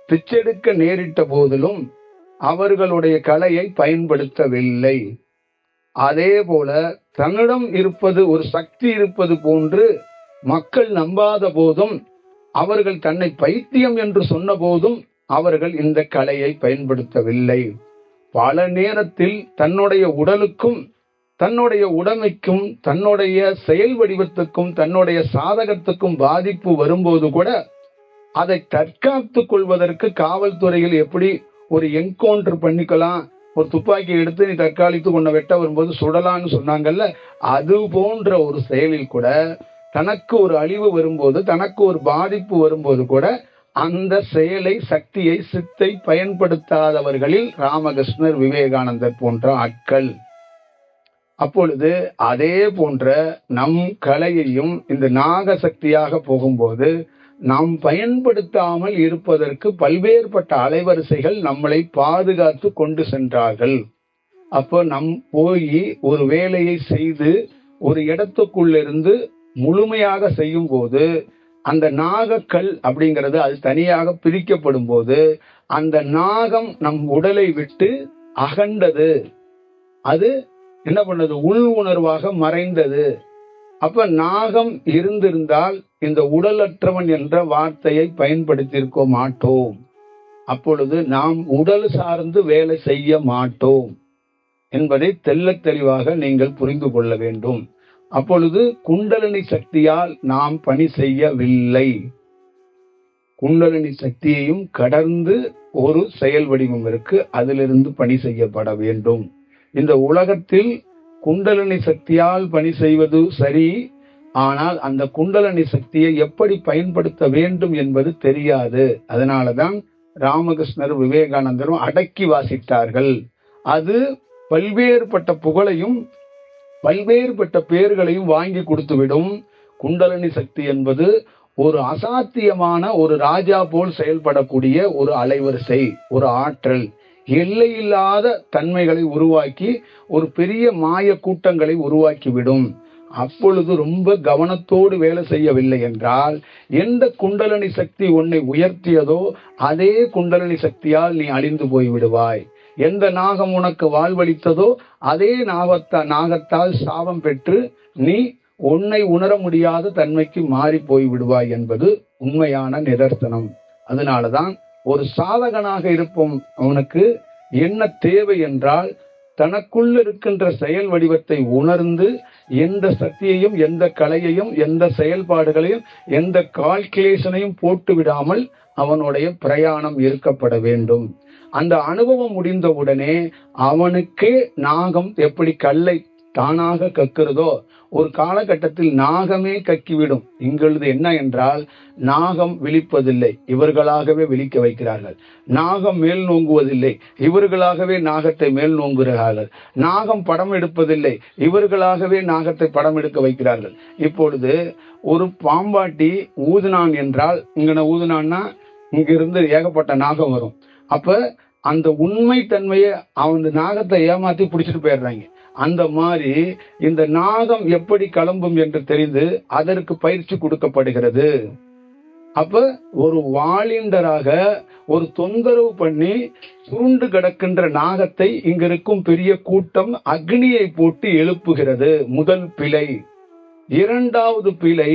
பிச்செடுக்க நேரிட்ட போதிலும் அவர்களுடைய கலையை பயன்படுத்தவில்லை. அதே போல தன்னிடம் இருப்பது ஒரு சக்தி இருப்பது போன்று மக்கள் நம்பாத போதும், அவர்கள் தன்னை பைத்தியம் என்று சொன்ன போதும் அவர்கள் இந்த கலையை பயன்படுத்தவில்லை. பல நேரத்தில் தன்னுடைய உடலுக்கும் தன்னுடைய உடைமைக்கும் தன்னுடைய செயல் வடிவத்துக்கும் தன்னுடைய சாதகத்துக்கும் பாதிப்பு வரும்போது கூட அதை தற்காத்துக் கொள்வதற்கு காவல்துறையில் எப்படி ஒரு என்கவுண்டர் பண்ணிக்கலாம், ஒரு துப்பாக்கி எடுத்து நீ தற்காலித்து கொண்ட வெட்ட வரும்போது சுடலான்னு சொன்னாங்கல்ல, அது போன்ற ஒரு செயலில் கூட தனக்கு ஒரு அழிவு வரும்போது, தனக்கு ஒரு பாதிப்பு வரும்போது கூட அந்த செயலை, சக்தியை, சித்தை பயன்படுத்தாதவர்களில் ராமகிருஷ்ணர், விவேகானந்தர் போன்ற ஆட்கள். அப்பொழுது அதே போன்ற நம் கலையையும் இந்த நாக சக்தியாக போகும்போது நாம் பயன்படுத்தாமல் இருப்பதற்கு பல்வேறுபட்ட அலைவரிசைகள் நம்மளை பாதுகாத்து கொண்டு சென்றார்கள். அப்போ நம் போய் ஒரு வேலையை செய்து ஒரு இடத்துக்குள்ளிருந்து முழுமையாக செய்யும் போது அந்த நாகக்கல் அப்படிங்கிறது அது தனியாக பிரிக்கப்படும் போது அந்த நாகம் நம் உடலை விட்டு அகண்டது. அது என்ன பண்ணது? உள் உணர்வாக மறைந்தது. அப்ப நாகம் இருந்திருந்தால் இந்த உடலற்றவன் என்ற வார்த்தையை பயன்படுத்தியிருக்க மாட்டோம். அப்பொழுது நாம் உடல் சார்ந்து வேலை செய்ய மாட்டோம் என்பதை தெள்ளத் தெளிவாக நீங்கள் புரிந்து கொள்ள வேண்டும். அப்பொழுது குண்டலினி சக்தியால் நாம் பணி செய்யவில்லை. குண்டலினி சக்தியையும் கடந்து ஒரு செயல் வடிவம் இருக்கு, அதிலிருந்து பணி செய்யப்பட வேண்டும். இந்த உலகத்தில் குண்டலினி சக்தியால் பணி செய்வது சரி, ஆனால் அந்த குண்டலினி சக்தியை எப்படி பயன்படுத்த வேண்டும் என்பது தெரியாது. அதனாலதான் ராமகிருஷ்ணர் விவேகானந்தரும் அடக்கி வாசித்தார்கள். அது பல்வேறுபட்ட புகழையும் பல்வேறுபட்ட பெயர்களையும் வாங்கி கொடுத்துவிடும். குண்டலினி சக்தி என்பது ஒரு அசாத்தியமான, ஒரு ராஜா போல் செயல்படக்கூடிய ஒரு அலைவரிசை, ஒரு ஆற்றல், எல்லையில்லாத தன்மைகளை உருவாக்கி ஒரு பெரிய மாய கூட்டங்களை உருவாக்கிவிடும். அப்பொழுது ரொம்ப கவனத்தோடு வேலை செய்யவில்லை என்றால், எந்த குண்டலினி சக்தி உன்னை உயர்த்தியதோ அதே குண்டலினி சக்தியால் நீ அழிந்து போய் விடுவாய். எந்த நாகம் உனக்கு வாழ்வளித்ததோ அதே நாகத்தால் சாபம் பெற்று நீ உன்னை உணர முடியாத தன்மைக்கு மாறி போய் விடுவாய் என்பது உண்மையான நிதர்சனம். அதனாலதான் ஒரு சாதகனாக இருப்போம் அவனுக்கு என்ன தேவை என்றால், தனக்குள் இருக்கின்ற செயல் வடிவத்தை உணர்ந்து எந்த சக்தியையும், எந்த கலையையும், எந்த செயல்பாடுகளையும், எந்த கால்குலேஷனையும் போட்டு விடாமல் அவனுடைய பிரயாணம் இருக்கப்பட வேண்டும். அந்த அனுபவம் முடிந்தவுடனே அவனுக்கே நாகம் எப்படி கல்லை தானாக கக்கிறதோ, ஒரு காலகட்டத்தில் நாகமே கக்கிவிடும். இங்கொழுது என்ன என்றால், நாகம் விழிப்பதில்லை, இவர்களாகவே விழிக்க வைக்கிறார்கள். நாகம் மேல் நோங்குவதில்லை, இவர்களாகவே நாகத்தை மேல் நோங்குகிறார்கள். நாகம் படம் எடுப்பதில்லை, இவர்களாகவே நாகத்தை படம் எடுக்க வைக்கிறார்கள். இப்பொழுது ஒரு பாம்பாட்டி ஊதுனான் என்றால், இங்கன ஊதுனான்னா இங்கிருந்து ஏகப்பட்ட நாகம் வரும். அப்ப அந்த உண்மை தன்மையை அவன் நாகத்தை ஏமாத்தி பிடிச்சிட்டு போயிடுறாங்க. அந்த மாதிரி இந்த நாகம் எப்படி கிளம்பும் என்று தெரிந்து அதற்கு பயிற்சி கொடுக்கப்படுகிறது. அப்ப ஒரு வாலிண்டராக ஒரு தொந்தரவு பண்ணி சுருண்டு கிடக்கின்ற நாகத்தை இங்க இருக்கும் பெரிய கூட்டம் அக்னியை போட்டு எழுப்புகிறது. முதல் பிழை. இரண்டாவது பிழை,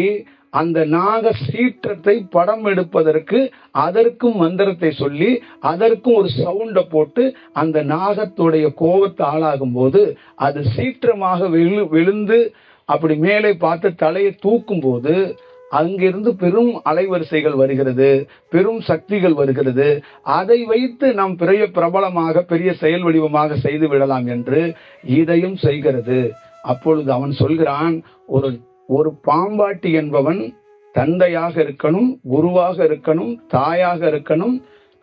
அந்த நாக சீற்றத்தை படம் எடுப்பதற்கு அதற்கும் மந்திரத்தை சொல்லி அதற்கும் ஒரு சவுண்ட போட்டு அந்த நாகத்துடைய கோபத்தை ஆளாகும் போது அது சீற்றமாக விழுந்து அப்படி மேலே பார்த்து தலையை தூக்கும் போது அங்கிருந்து பெரும் அலைவரிசைகள் வருகிறது, பெரும் சக்திகள் வருகிறது. அதை வைத்து நாம் பெரிய பிரபலமாக பெரிய செயல் வடிவமாக செய்து விடலாம் என்று இதையும் செய்கிறது. அப்பொழுது அவன் சொல்கிறான், ஒரு பாம்பாட்டி என்பவன் தந்தையாக இருக்கணும், குருவாக இருக்கணும், தாயாக இருக்கணும்,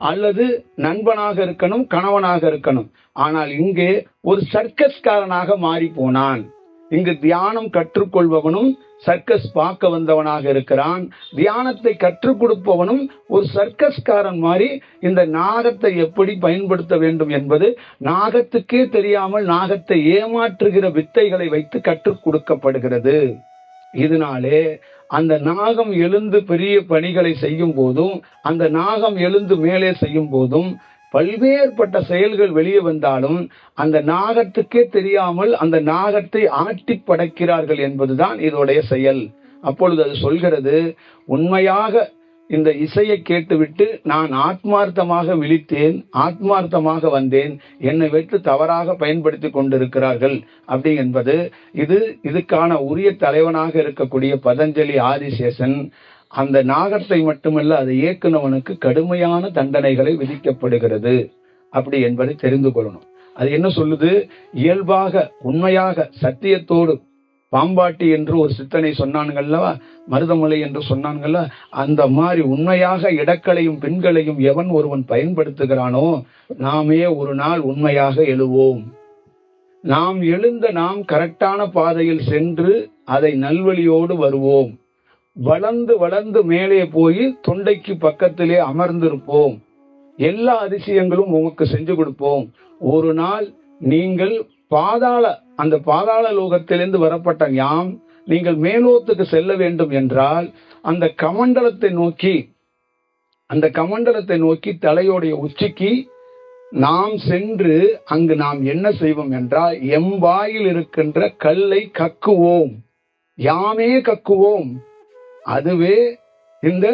அல்லது நண்பனாக இருக்கணும், கணவனாக இருக்கணும். ஆனால் இங்கே ஒரு சர்க்கஸ்காரனாக மாறி போனான். இங்கு தியானம் கற்றுக்கொள்பவனும் சர்க்கஸ் பார்க்க வந்தவனாக இருக்கிறான். தியானத்தை கற்றுக் கொடுப்பவனும் ஒரு சர்க்கஸ்காரன் மாதிரி இந்த நாகத்தை எப்படி பயன்படுத்த வேண்டும் என்பது நாகத்துக்கே தெரியாமல் நாகத்தை ஏமாற்றுகிற வித்தைகளை வைத்து கற்றுக் கொடுக்கப்படுகிறது. இதனாலே அந்த நாகம் எழுந்து பெரிய பணிகளை செய்யும் போதும், அந்த நாகம் எழுந்து மேலே செய்யும் போதும் பல்வேறுபட்ட செயல்கள் வெளியே வந்தாலும் அந்த நாகத்துக்கே தெரியாமல் அந்த நாகத்தை ஆட்டி படைக்கிறார்கள் என்பதுதான் இதோடைய செயல். அப்பொழுது அது சொல்கிறது, உண்மையாக இந்த இசையை கேட்டுவிட்டு நான் ஆத்மார்த்தமாக விழித்தேன், ஆத்மார்த்தமாக வந்தேன், என்னை வைத்து தவறாக பயன்படுத்தி கொண்டிருக்கிறார்கள் அப்படி என்பது இதுக்கான உரிய தலைவனாக இருக்கக்கூடிய பதஞ்சலி ஆதிசேஷன் அந்த நாகத்தை மட்டுமல்ல அதை இயக்குனவனுக்கு கடுமையான தண்டனைகளை விதிக்கப்படுகிறது அப்படி என்பதை தெரிந்து கொள்ளணும். அது என்ன சொல்லுது? இயல்பாக உண்மையாக சத்தியத்தோடு பாம்பாட்டி என்று ஒரு சித்தனை சொன்னான்கல்லவா, மருதமலை என்று சொன்னான்கல்ல, அந்த மாதிரி உண்மையாக இடக்களையும் பெண்களையும் எவன் ஒருவன் பயன்படுத்துகிறானோ நாமே ஒரு நாள் உண்மையாக எழுவோம். நாம் எழுந்த நாம் கரெக்டான பாதையில் சென்று அதை நல்வழியோடு வருவோம். வளர்ந்து வளர்ந்து மேலே போய் தொண்டைக்கு பக்கத்திலே அமர்ந்திருப்போம். எல்லா அதிசயங்களும் உங்களுக்கு செஞ்சு கொடுப்போம். ஒரு நாள் நீங்கள் அந்த பாதாள லோகத்திலிருந்து வரப்பட்ட ஞாம் நீங்கள் மேலோத்துக்கு செல்ல வேண்டும் என்றால் அந்த கமண்டலத்தை நோக்கி தலையோடைய உச்சிக்கு நாம் சென்று அங்கு நாம் என்ன செய்வோம் என்றால் எம்பாயில் இருக்கின்ற கல்லை கக்குவோம், யாமே கக்குவோம். அதுவே இந்த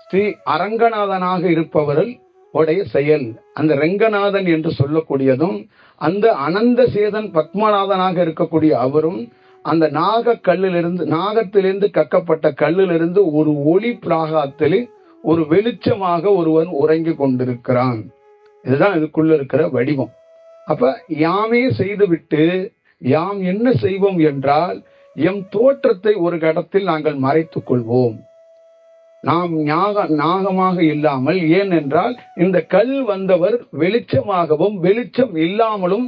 ஸ்ரீ அரங்கநாதனாக இருப்பவர்கள் உடைய செயல். அந்த ரங்கநாதன் என்று சொல்லக்கூடியதும் அந்த அனந்த சேதன் பத்மநாதனாக இருக்கக்கூடிய அவரும் அந்த நாகத்திலிருந்து கக்கப்பட்ட கல்லிலிருந்து ஒரு ஒளி பிராகாரத்தில் ஒரு வெளிச்சமாக ஒருவன் உறங்கி கொண்டிருக்கிறான். இதுதான் இதுக்குள்ள இருக்கிற வடிவம். அப்ப யாமே செய்துவிட்டு யாம் என்ன செய்வோம் என்றால் எம் தோற்றத்தை ஒரு கடத்தில் நாங்கள் மறைத்துக் கொள்வோம். நாம் நாகமாக இல்லாமல், ஏனென்றால் இந்த கல் வந்தவர் வெளிச்சமாகவும் வெளிச்சம் இல்லாமலும்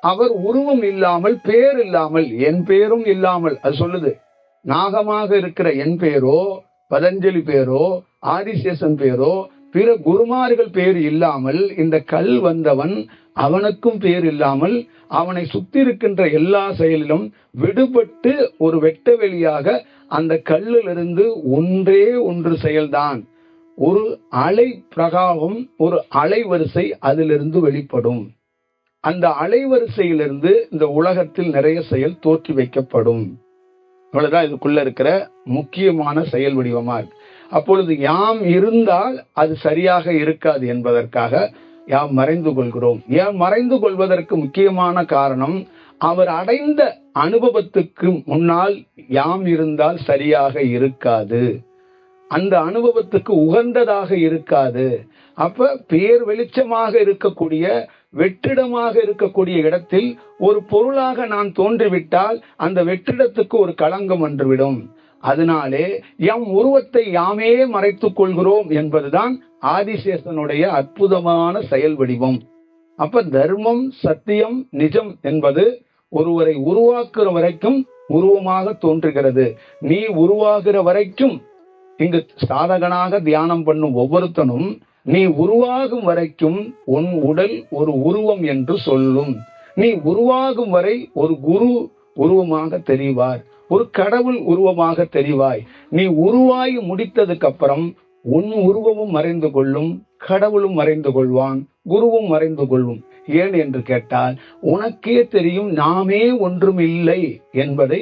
அவர் உருவம் இல்லாமல் பேர் இல்லாமல் என் பேரும் இல்லாமல், அது சொல்லுது. நாகமாக இருக்கிற என் பேரோ பதஞ்சலி பேரோ ஆதிசேஷன் பேரோ பிற குருமார்கள் பேர் இல்லாமல் இந்த கல் வந்தவன் அவனுக்கும் பேர் இல்லாமல் அவனை சுத்தி இருக்கின்ற எல்லா செயலிலும் விடுபட்டு ஒரு வெட்ட வெளியாக அந்த கல்லிலிருந்து ஒன்றே ஒன்று செயல்தான், ஒரு அலை பிரகாரம், ஒரு அலைவரிசை அதிலிருந்து வெளிப்படும். அந்த அலைவரிசையிலிருந்து இந்த உலகத்தில் நிறைய செயல் தோற்றி வைக்கப்படும். இவ்வளவுதான் இதுக்குள்ள இருக்கிற முக்கியமான செயல் வடிவமா இருக்கு. அப்பொழுது யாம் இருந்தால் அது சரியாக இருக்காது என்பதற்காக யாம் மறைந்து கொள்கிறோம். யாம் மறைந்து கொள்வதற்கு முக்கியமான காரணம், அவர் அடைந்த அனுபவத்துக்கு முன்னால் யாம் இருந்தால் சரியாக இருக்காது, அந்த அனுபவத்துக்கு உகந்ததாக இருக்காது. அப்ப பேர் வெளிச்சமாக இருக்கக்கூடிய வெற்றிடமாக இருக்கக்கூடிய இடத்தில் ஒரு பொருளாக நான் தோன்றிவிட்டால் அந்த வெற்றிடத்துக்கு ஒரு களங்கம் வந்துவிடும். அதனாலே எம் உருவத்தை யாமே மறைத்துக் கொள்கிறோம் என்பதுதான் ஆதிசேஷனுடைய அற்புதமான செயல் வடிவம். அப்ப தர்மம் சத்தியம் நிஜம் என்பது ஒருவரை உருவாக்குற வரைக்கும் உருவமாக தோன்றுகிறது. நீ உருவாகிற வரைக்கும் இங்கு சாதகனாக தியானம் பண்ணும் ஒவ்வொருத்தனும் நீ உருவாகும் வரைக்கும் உன் உடல் ஒரு உருவம் என்று சொல்லும். நீ உருவாகும் வரை ஒரு குரு உருவமாக தெரிவார், ஒரு கடவுள் உருவமாக தெரிவாய். நீ உருவாகி முடித்ததுக்கு அப்புறம் உன் உருவமும் மறைந்து கொள்ளும், கடவுளும் மறைந்து கொள்வான், குருவும் மறைந்து கொள்ளும். ஏன் என்று கேட்டால் உனக்கே தெரியும் நாமே ஒன்றும் இல்லை என்பதை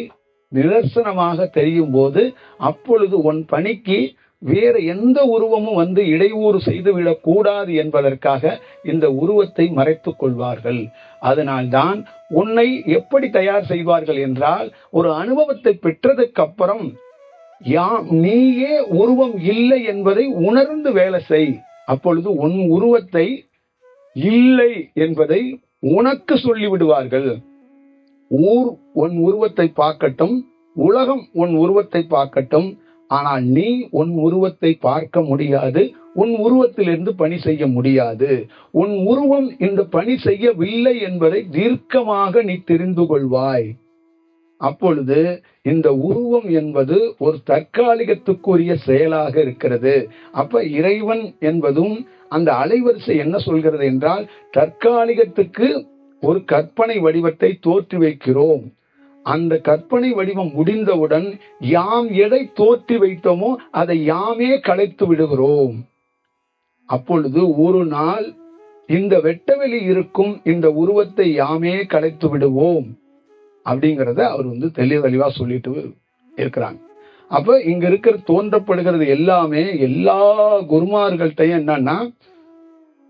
நிதர்சனமாக தெரியும் போது அப்பொழுது உன் பணிக்கு வேற எந்த உருவமும் வந்து இடையூறு செய்துவிடக் கூடாது என்பதற்காக இந்த உருவத்தை மறைத்துக் கொள்வார்கள். அதனால்தான் உன்னை எப்படி தயார் செய்வார்கள் என்றால், ஒரு அனுபவத்தை பெற்றதுக்கு அப்புறம் நீயே உருவம் இல்லை என்பதை உணர்ந்து வேலை செய். அப்பொழுது உன் உருவத்தை இல்லை என்பதை உனக்கு சொல்லிவிடுவார்கள். ஊர் உன் உருவத்தை பார்க்கட்டும், உலகம் உன் உருவத்தை பார்க்கட்டும், ஆனால் நீ உன் உருவத்தை பார்க்க முடியாது, உன் உருவத்திலிருந்து பணி செய்ய முடியாது. உன் உருவம் இந்த பணி செய்யவில்லை என்பதை தீர்க்கமாக நீ தெரிந்து கொள்வாய். அப்பொழுது இந்த உருவம் என்பது ஒரு தற்காலிகத்துக்குரிய செயலாக இருக்கிறது. அப்ப இறைவன் என்பதும் அந்த அலைவரிசை என்ன சொல்கிறது என்றால், தற்காலிகத்துக்கு ஒரு கற்பனை வடிவத்தை தோற்றி வைக்கிறோம். அந்த கற்பனை வடிவம் முடிந்தவுடன் யாம் எதை தோற்றி வைத்தோமோ அதை யாமே கலைத்து விடுகிறோம். அப்பொழுது ஒரு நாள் இந்த வெட்டவெளி இருக்கும் இந்த உருவத்தை யாமே கலைத்து விடுவோம் அப்படிங்கிறத அவர் தெளிவா சொல்லிட்டு இருக்கிறாங்க. அப்ப இங்க இருக்கிற தோன்றப்படுகிறது எல்லாமே எல்லா குருமார்கள்ட்டையும் என்னன்னா,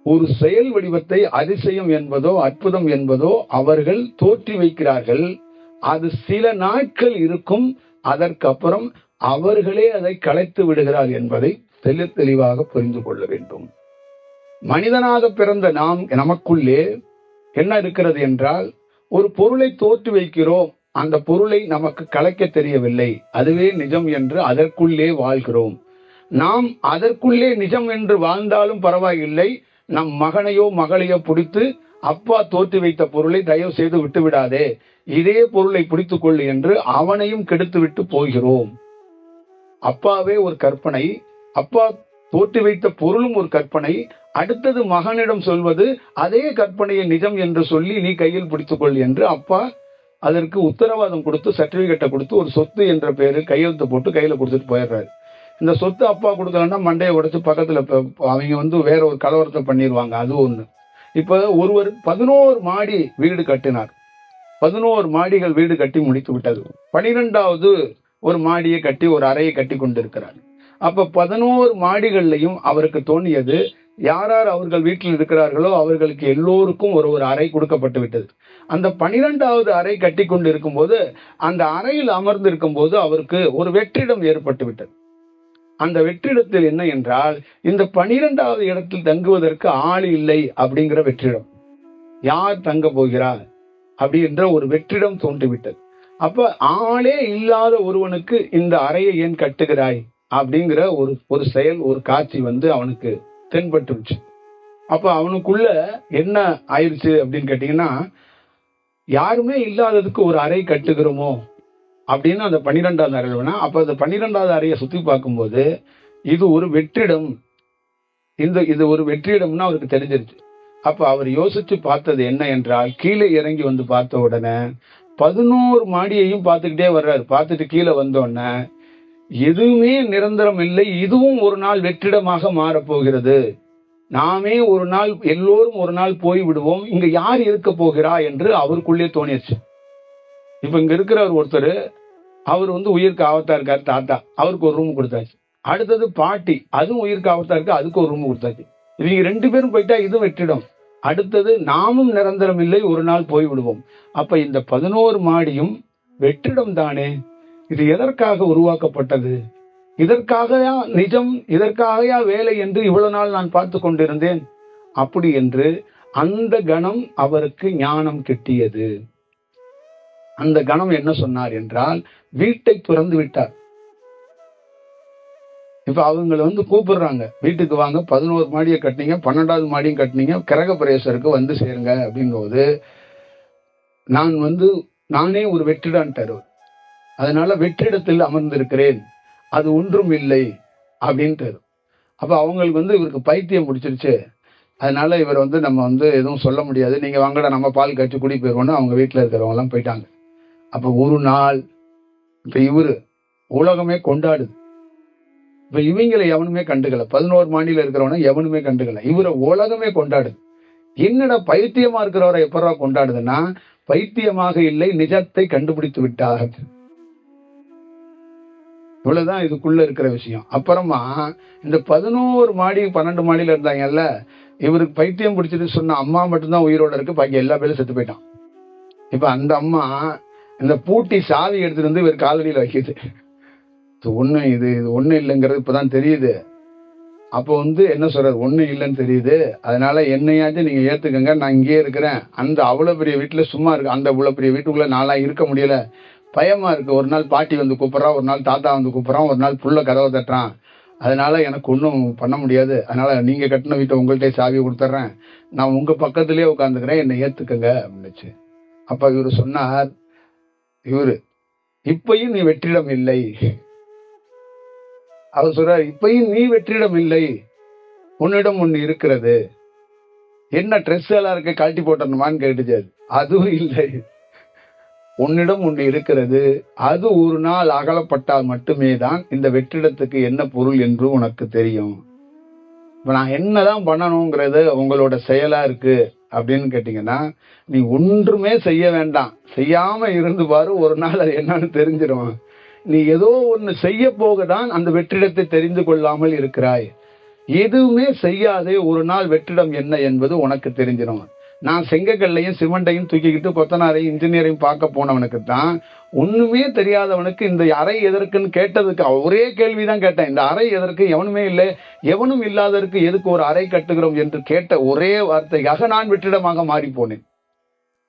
ஒரு செயல் வடிவத்தை அதிசயம் என்பதோ அற்புதம் என்பதோ அவர்கள் தோற்றி வைக்கிறார்கள். அது சில நாட்கள் இருக்கும், அதற்கப்புறம் அவர்களே அதை கலைத்து விடுகிறார் என்பதை தெளிவாக புரிந்து கொள்ள வேண்டும். மனிதனாக பிறந்த நமக்குள்ளே என்ன இருக்கிறது என்றால், ஒரு பொருளை தோற்றி வைக்கிறோம், அந்த பொருளை நமக்கு கலைக்க தெரியவில்லை, அதுவே நிஜம் என்று அதற்குள்ளே வாழ்கிறோம். நாம் அதற்குள்ளே நிஜம் என்று வாழ்ந்தாலும் பரவாயில்லை, நம் மகனையோ மகளையோ பிடித்து அப்பா தோற்றி வைத்த பொருளை தயவு செய்து விட்டு விடாதே, இதே பொருளை பிடித்துக் கொள்ளு என்று அவனையும் கெடுத்து விட்டு போகிறோம். அப்பாவே ஒரு கற்பனை, அப்பா தோற்றி வைத்த பொருளும் ஒரு கற்பனை. அடுத்தது மகனிடம் சொல்வது அதே கற்பனையை நிஜம் என்று சொல்லி நீ கையில் பிடித்துக் கொள் என்று அப்பா அதற்கு உத்தரவாதம் கொடுத்து சர்டிபிகேட்டை கொடுத்து ஒரு சொத்து என்ற பேரு கையெழுத்து போட்டு கையில கொடுத்துட்டு போயிடுறாரு. இந்த சொத்து அப்பா கொடுக்கலன்னா மண்டையை உடைச்சு பக்கத்துல அவங்க வேற ஒரு கலவரத்தை பண்ணிடுவாங்க. அது ஒண்ணு. இப்ப ஒருவர் 11 மாடி வீடு கட்டினார். 11 மாடிகள் வீடு கட்டி முடித்து விட்டது. 12வது ஒரு மாடியை கட்டி ஒரு அறையை கட்டி கொண்டிருக்கிறார். அப்ப 11 மாடிகள்லையும் அவருக்கு தோணியது, யார் யார் அவர்கள் வீட்டில் இருக்கிறார்களோ அவர்களுக்கு எல்லோருக்கும் ஒரு ஒரு அறை கொடுக்கப்பட்டு விட்டது. அந்த 12வது அறை கட்டி கொண்டு இருக்கும் போது அந்த அறையில் அமர்ந்து இருக்கும் போது அவருக்கு ஒரு வெற்றிடம் ஏற்பட்டு விட்டது. அந்த வெற்றிடத்தில் என்ன என்றால், இந்த 12வது இடத்தில் தங்குவதற்கு ஆள் இல்லை அப்படிங்கிற வெற்றிடம். யார் தங்க போகிறார் அப்படின்ற ஒரு வெற்றிடம் தோன்றிவிட்டது. அப்ப ஆளே இல்லாத ஒருவனுக்கு இந்த அறையை ஏன் கட்டுகிறாய் அப்படிங்கிற ஒரு செயல், ஒரு காட்சி அவனுக்கு தென்பட்டுருச்சு. அப்ப அவனுக்குள்ள என்ன ஆயிடுச்சு அப்படின்னு கேட்டீங்கன்னா, யாருமே இல்லாததுக்கு ஒரு அறை கட்டுகிறோமோ அப்படின்னு அந்த 12வது அறையில, அப்ப அந்த 12வது அறையை சுத்தி பார்க்கும்போது இது ஒரு வெற்றிடம், இது ஒரு வெற்றிடம்னு அவருக்கு தெரிஞ்சிருச்சு. அப்ப அவர் யோசிச்சு பார்த்தது என்ன என்றால், கீழே இறங்கி வந்து பார்த்த உடனே 11 மாடியையும் பார்த்துக்கிட்டே வர்றாரு. பார்த்துட்டு கீழே வந்தோடனே, எதுவுமே நிரந்தரம் இல்லை, இதுவும் ஒரு நாள் வெற்றிடமாக மாறப்போகிறது, நாமே ஒரு நாள், எல்லோரும் ஒரு நாள் போய் விடுவோம், இங்க யார் இருக்க போகிறா என்று அவருக்குள்ளே தோணிச்சு. இப்ப இங்க இருக்கிறவர் ஒருத்தர், அவர் உயிருக்கு ஆபத்தா இருக்காரு, தாத்தா, அவருக்கு ஒரு ரூம் கொடுத்தாச்சு. அடுத்தது பாட்டி, அதுவும் உயிருக்கு ஆபத்தா இருக்கு, அதுக்கு ஒரு ரூம் கொடுத்தாச்சு. இவங்க 2 பேரும் போயிட்டா இது வெற்றிடம். அடுத்தது நாமும் நிரந்தரம் இல்லை, ஒரு நாள் போய் விடுவோம். அப்ப இந்த 11 மாடியும் வெற்றிடம் தானே. இது எதற்காக உருவாக்கப்பட்டது? இதற்காகயா நிஜம், இதற்காகயா வேலை என்று இவ்வளவு நாள் நான் பார்த்து கொண்டிருந்தேன் அப்படி என்று அந்த கணம் அவருக்கு ஞானம் கிட்டியது. அந்த கணம் என்ன சொன்னார் என்றால், வீட்டை துறந்து விட்டார். இப்ப அவங்களை கூப்பிடுறாங்க, வீட்டுக்கு வாங்க, 11 மாடியை கட்டினீங்க, 12வது மாடியும் கட்டினீங்க, கிரக பிரவேசருக்கு வந்து சேருங்க அப்படிங்கும்போது, நான் நானே ஒரு வெற்றிடான்ட்டார். அதனால வெற்றிடத்தில் அமர்ந்திருக்கிறேன், அது ஒன்றும் இல்லை அப்படின்ட்டு. அப்ப அவங்களுக்கு இவருக்கு பைத்தியம் முடிச்சிருச்சு. அதனால இவர் நம்ம எதுவும் சொல்ல முடியாது, நீங்க வாங்கடா நம்ம பால் காய்ச்சி குடி போயிருவோம்னு அவங்க வீட்டுல இருக்கிறவங்க எல்லாம் போயிட்டாங்க. அப்ப ஒரு நாள் இப்ப இவரு உலகமே கொண்டாடுது. இப்ப இவங்களை எவனுமே கண்டுக்கல, 11 மாடியில இருக்கிறவன எவனுமே கண்டுக்கல, இவரை உலகமே கொண்டாடுது. என்னடா பைத்தியமா இருக்கிறவரை எப்படா கொண்டாடுதுன்னா, பைத்தியமாக இல்லை, நிஜத்தை கண்டுபிடித்து விட்டார். இவ்வளவுதான் இதுக்குள்ள இருக்கிற விஷயம். அப்புறமா இந்த 11 மாடி 12 மாடியில இருந்தாங்கல்ல, இவருக்கு பைத்தியம் பிடிச்சது சொன்ன அம்மா மட்டும்தான் உயிரோட இருக்கு, பாக்கி எல்லா பேரும் செத்து போயிட்டான். இப்ப அந்த அம்மா இந்த பூட்டி சாவி எடுத்துட்டு இவர் காலடியில வைக்குது. இது ஒண்ணு இல்லைங்கிறது இப்பதான் தெரியுது. அப்போ என்ன சொல்றாரு, ஒண்ணு இல்லைன்னு தெரியுது, அதனால என்னையாச்சும் நீங்க ஏத்துக்கங்க, நான் இங்கேயே இருக்கிறேன். அந்த அவ்வளவு பெரிய வீட்டுல சும்மா இருக்கு, அந்த அவ்வளவு பெரிய வீட்டுக்குள்ள நாளா இருக்க முடியல, பயமா இருக்கு. ஒரு நாள் பாட்டி கூப்பிடுறான், ஒரு நாள் தாத்தா கூப்பிடுறான், ஒரு நாள் புள்ள கதவை தட்டுறான், அதனால எனக்கு ஒன்றும் பண்ண முடியாது, அதனால நீங்க கட்டின வீட்டை உங்கள்கிட்ட சாவி கொடுத்துட்றேன், நான் உங்க பக்கத்திலேயே உட்காந்துக்கிறேன், என்னை ஏத்துக்கங்க அப்படின்னுச்சு. அப்ப இவரு சொன்னார், இப்பயும் நீ வெற்றிடம் இல்லை. அவர் சொல்றார், இப்பயும் நீ வெற்றிடம் இல்லை, உன்னிடம் ஒண்ணு இருக்கிறது. என்ன ட்ரெஸ் எல்லாம் இருக்க, கழட்டி போட்டணுமான்னு கேட்டுச்சு. அதுவும் இல்லை, உன்னிடம் ஒண்ணு இருக்கிறது, அது ஒரு நாள் அகலப்பட்டால் மட்டுமே தான் இந்த வெற்றிடத்துக்கு என்ன பொருள் என்று உனக்கு தெரியும். இப்ப நான் என்னதான் பண்ணணுங்கிறது உங்களோட செயலா இருக்கு அப்படின்னு கேட்டீங்கன்னா, நீ ஒன்றுமே செய்ய வேண்டாம், செய்யாம இருந்து பாரு, ஒரு நாள் அது என்னன்னு தெரிஞ்சிடும். நீ ஏதோ ஒண்ணு செய்ய போகதான் அந்த வெற்றிடத்தை தெரிந்து கொள்ளாமல் இருக்கிறாய். எதுவுமே செய்யாதே, ஒரு நாள் வெற்றிடம் என்ன என்பது உனக்கு தெரிஞ்சிடும். நான் செங்கக்கல்லையும் சிமெண்டையும் தூக்கிக்கிட்டு கொத்தனாரையும் இன்ஜினியரையும் பார்க்க போனவனுக்கு தான், ஒண்ணுமே தெரியாதவனுக்கு இந்த அறை எதற்குன்னு கேட்டதுக்கு ஒரே கேள்விதான் கேட்டேன், இந்த அறை எதற்கு, எவனுமே இல்லை, எவனும் இல்லாததற்கு எதுக்கு ஒரு அறை கட்டுகிறோம் என்று கேட்ட ஒரே வார்த்தைக்காக நான் வெற்றிடமாக மாறி போனேன்.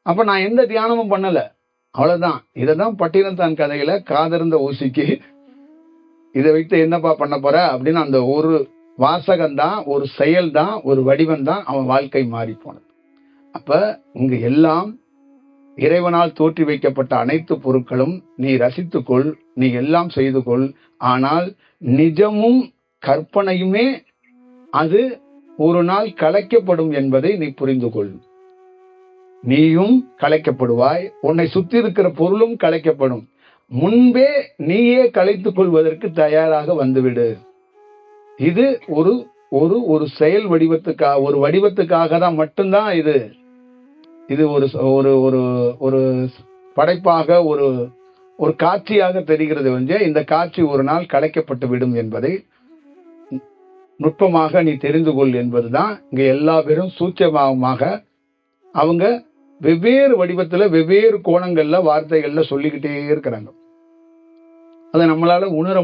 அப்ப நான் எந்த தியானமும் பண்ணல, அவ்வளவுதான். இததான் பட்டினத்தான் கதையில காதிருந்த ஊசிக்கு இதை வைத்து என்னப்பா பண்ண போற அப்படின்னு அந்த ஒரு வாசகம்தான், ஒரு செயல் தான், ஒரு வடிவம் தான் அவன் வாழ்க்கை மாறி போனது. அப்ப இங்கு எல்லாம் இறைவனால் தோற்றி வைக்கப்பட்ட அனைத்து பொருட்களும் நீ ரசித்துக்கொள், நீ எல்லாம் செய்து கொள், ஆனால் நிஜமும் கற்பனையுமே அது ஒரு நாள் கலைக்கப்படும் என்பதை நீ புரிந்து கொள். நீயும் கலைக்கப்படுவாய், உன்னை சுத்தி இருக்கிற பொருளும் கலைக்கப்படும். முன்பே நீயே கலைத்துக் கொள்வதற்கு தயாராக வந்துவிடு. இது ஒரு ஒரு ஒரு செயல் வடிவத்துக்காக, ஒரு வடிவத்துக்காக தான் மட்டும்தான் இது இது ஒரு ஒரு ஒரு ஒரு படைப்பாக, ஒரு ஒரு காட்சியாக தெரிகிறது. வந்து இந்த காட்சி ஒரு நாள் கலைக்கப்பட்டு விடும் என்பதை நுட்பமாக நீ தெரிந்து கொள் என்பதுதான் இங்க எல்லா பேரும் சூட்சமாக அவங்க வெவ்வேறு வடிவத்துல வெவ்வேறு கோணங்கள்ல வார்த்தைகள்ல சொல்லிக்கிட்டே இருக்கிறாங்க. அதை நம்மளால உணர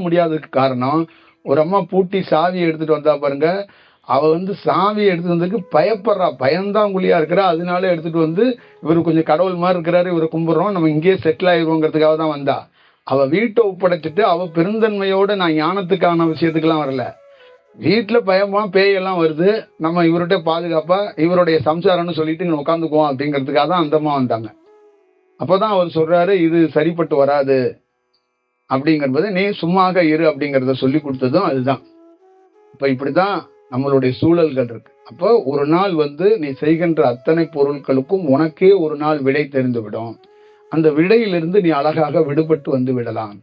முடியாததுக்கு காரணம், ஒரு அம்மா பூட்டி சாவி எடுத்துட்டு வந்தா பாருங்க, அவ வந்து சாவியை எடுத்துட்டு வந்ததுக்கு பயப்படுறா, பயந்தாங்குழியா இருக்கிறா. அதனால எடுத்துட்டு வந்து இவரு கொஞ்சம் கடவுள் மாதிரி இருக்கிறாரு, இவரை கும்பிடுறோம், நம்ம இங்கேயே செட்டில் ஆயிடுவோங்கிறதுக்காக தான் வந்தா. அவ வீட்டை ஒப்படைச்சிட்டு அவ பெருந்தன்மையோட நான் ஞானத்துக்கான விஷயத்துக்கெல்லாம் வரல. வீட்டுல பயமா பேயெல்லாம் வருது, நம்ம இவர்கிட்ட பாதுகாப்பா இவருடைய சம்சாரம்னு சொல்லிட்டு இங்க உட்காந்துக்குவோம் அப்படிங்கிறதுக்காக தான் அந்தமா வந்தாங்க. அப்பதான் அவர் சொல்றாரு, இது சரிப்பட்டு வராது அப்படிங்கிறது, நீ சும்மாக இரு அப்படிங்கிறத சொல்லி கொடுத்ததும் அதுதான். இப்ப இப்படிதான் நம்மளுடைய சூழல்கள் இருக்கு. அப்போ ஒரு நாள் வந்து நீ செய்கின்ற அத்தனை பொருட்களுக்கும் உனக்கே ஒரு நாள் விடை தெரிந்துவிடும். அந்த விடையிலிருந்து நீ அழகாக விடுபட்டு வந்து விடலாம்.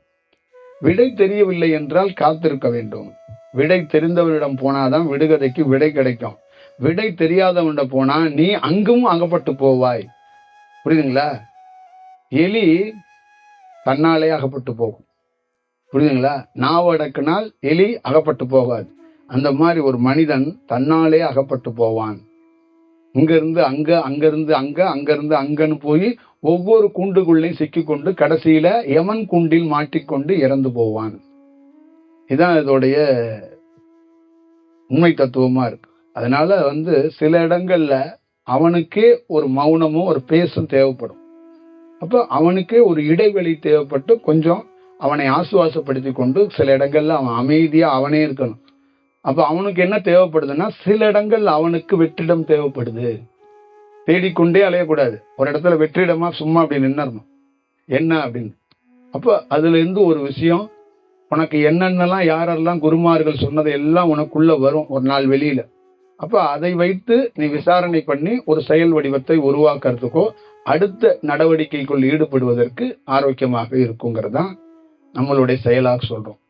விடை தெரியவில்லை என்றால் காத்திருக்க வேண்டும். விடை தெரிந்தவரிடம் போனாதான் விடுகதைக்கு விடை கிடைக்கும். விடை தெரியாதவனிடம் போனா நீ அங்கும் அகப்பட்டு போவாய். புரியுதுங்களா? எலி தன்னாலே அகப்பட்டு போகும். புரியுதுங்களா? நாவு அடக்கினால் எலி அகப்பட்டு போகாது. அந்த மாதிரி ஒரு மனிதன் தன்னாலே அகப்பட்டு போவான். இங்கிருந்து அங்க, அங்கிருந்து அங்க, அங்கிருந்து அங்கன்னு போய் ஒவ்வொரு கூண்டுக்குள்ளையும் சிக்கிக்கொண்டு கடைசியில யமன் கூண்டில் மாட்டிக்கொண்டு இறந்து போவான். இதுதான் இதோடைய உண்மை தத்துவமா இருக்கு. அதனால வந்து சில இடங்கள்ல அவனுக்கே ஒரு மௌனமும் ஒரு பேசும் தேவைப்படும். அப்ப அவனுக்கே ஒரு இடைவெளி தேவைப்பட்டு கொஞ்சம் அவனை ஆசுவாசப்படுத்தி கொண்டு சில இடங்கள்ல அவன் அமைதியா அவனே இருக்கணும். அப்ப அவனுக்கு என்ன தேவைப்படுதுன்னா, சில இடங்கள்ல அவனுக்கு வெற்றிடம் தேவைப்படுது. தேடிக்கொண்டே அலையக்கூடாது. ஒரு இடத்துல வெற்றிடமா சும்மா அப்படி நின்னறணும். என்ன அப்படின்னு. அப்ப அதுல இருந்து ஒரு விஷயம், உனக்கு என்னென்னலாம் யாரெல்லாம் குருமார்கள் சொன்னதை எல்லாம் உனக்குள்ள வரும் ஒரு நாள் வெளியில. அப்ப அதை வைத்து நீ விசாரணை பண்ணி ஒரு செயல் வடிவத்தை உருவாக்குறதுக்கோ அடுத்த நடவடிக்கைக்குள் ஈடுபடுவதற்கு ஆரோக்கியமாக இருக்குங்கிறதான் நம்மளுடைய செயலாக சொல்றோம்.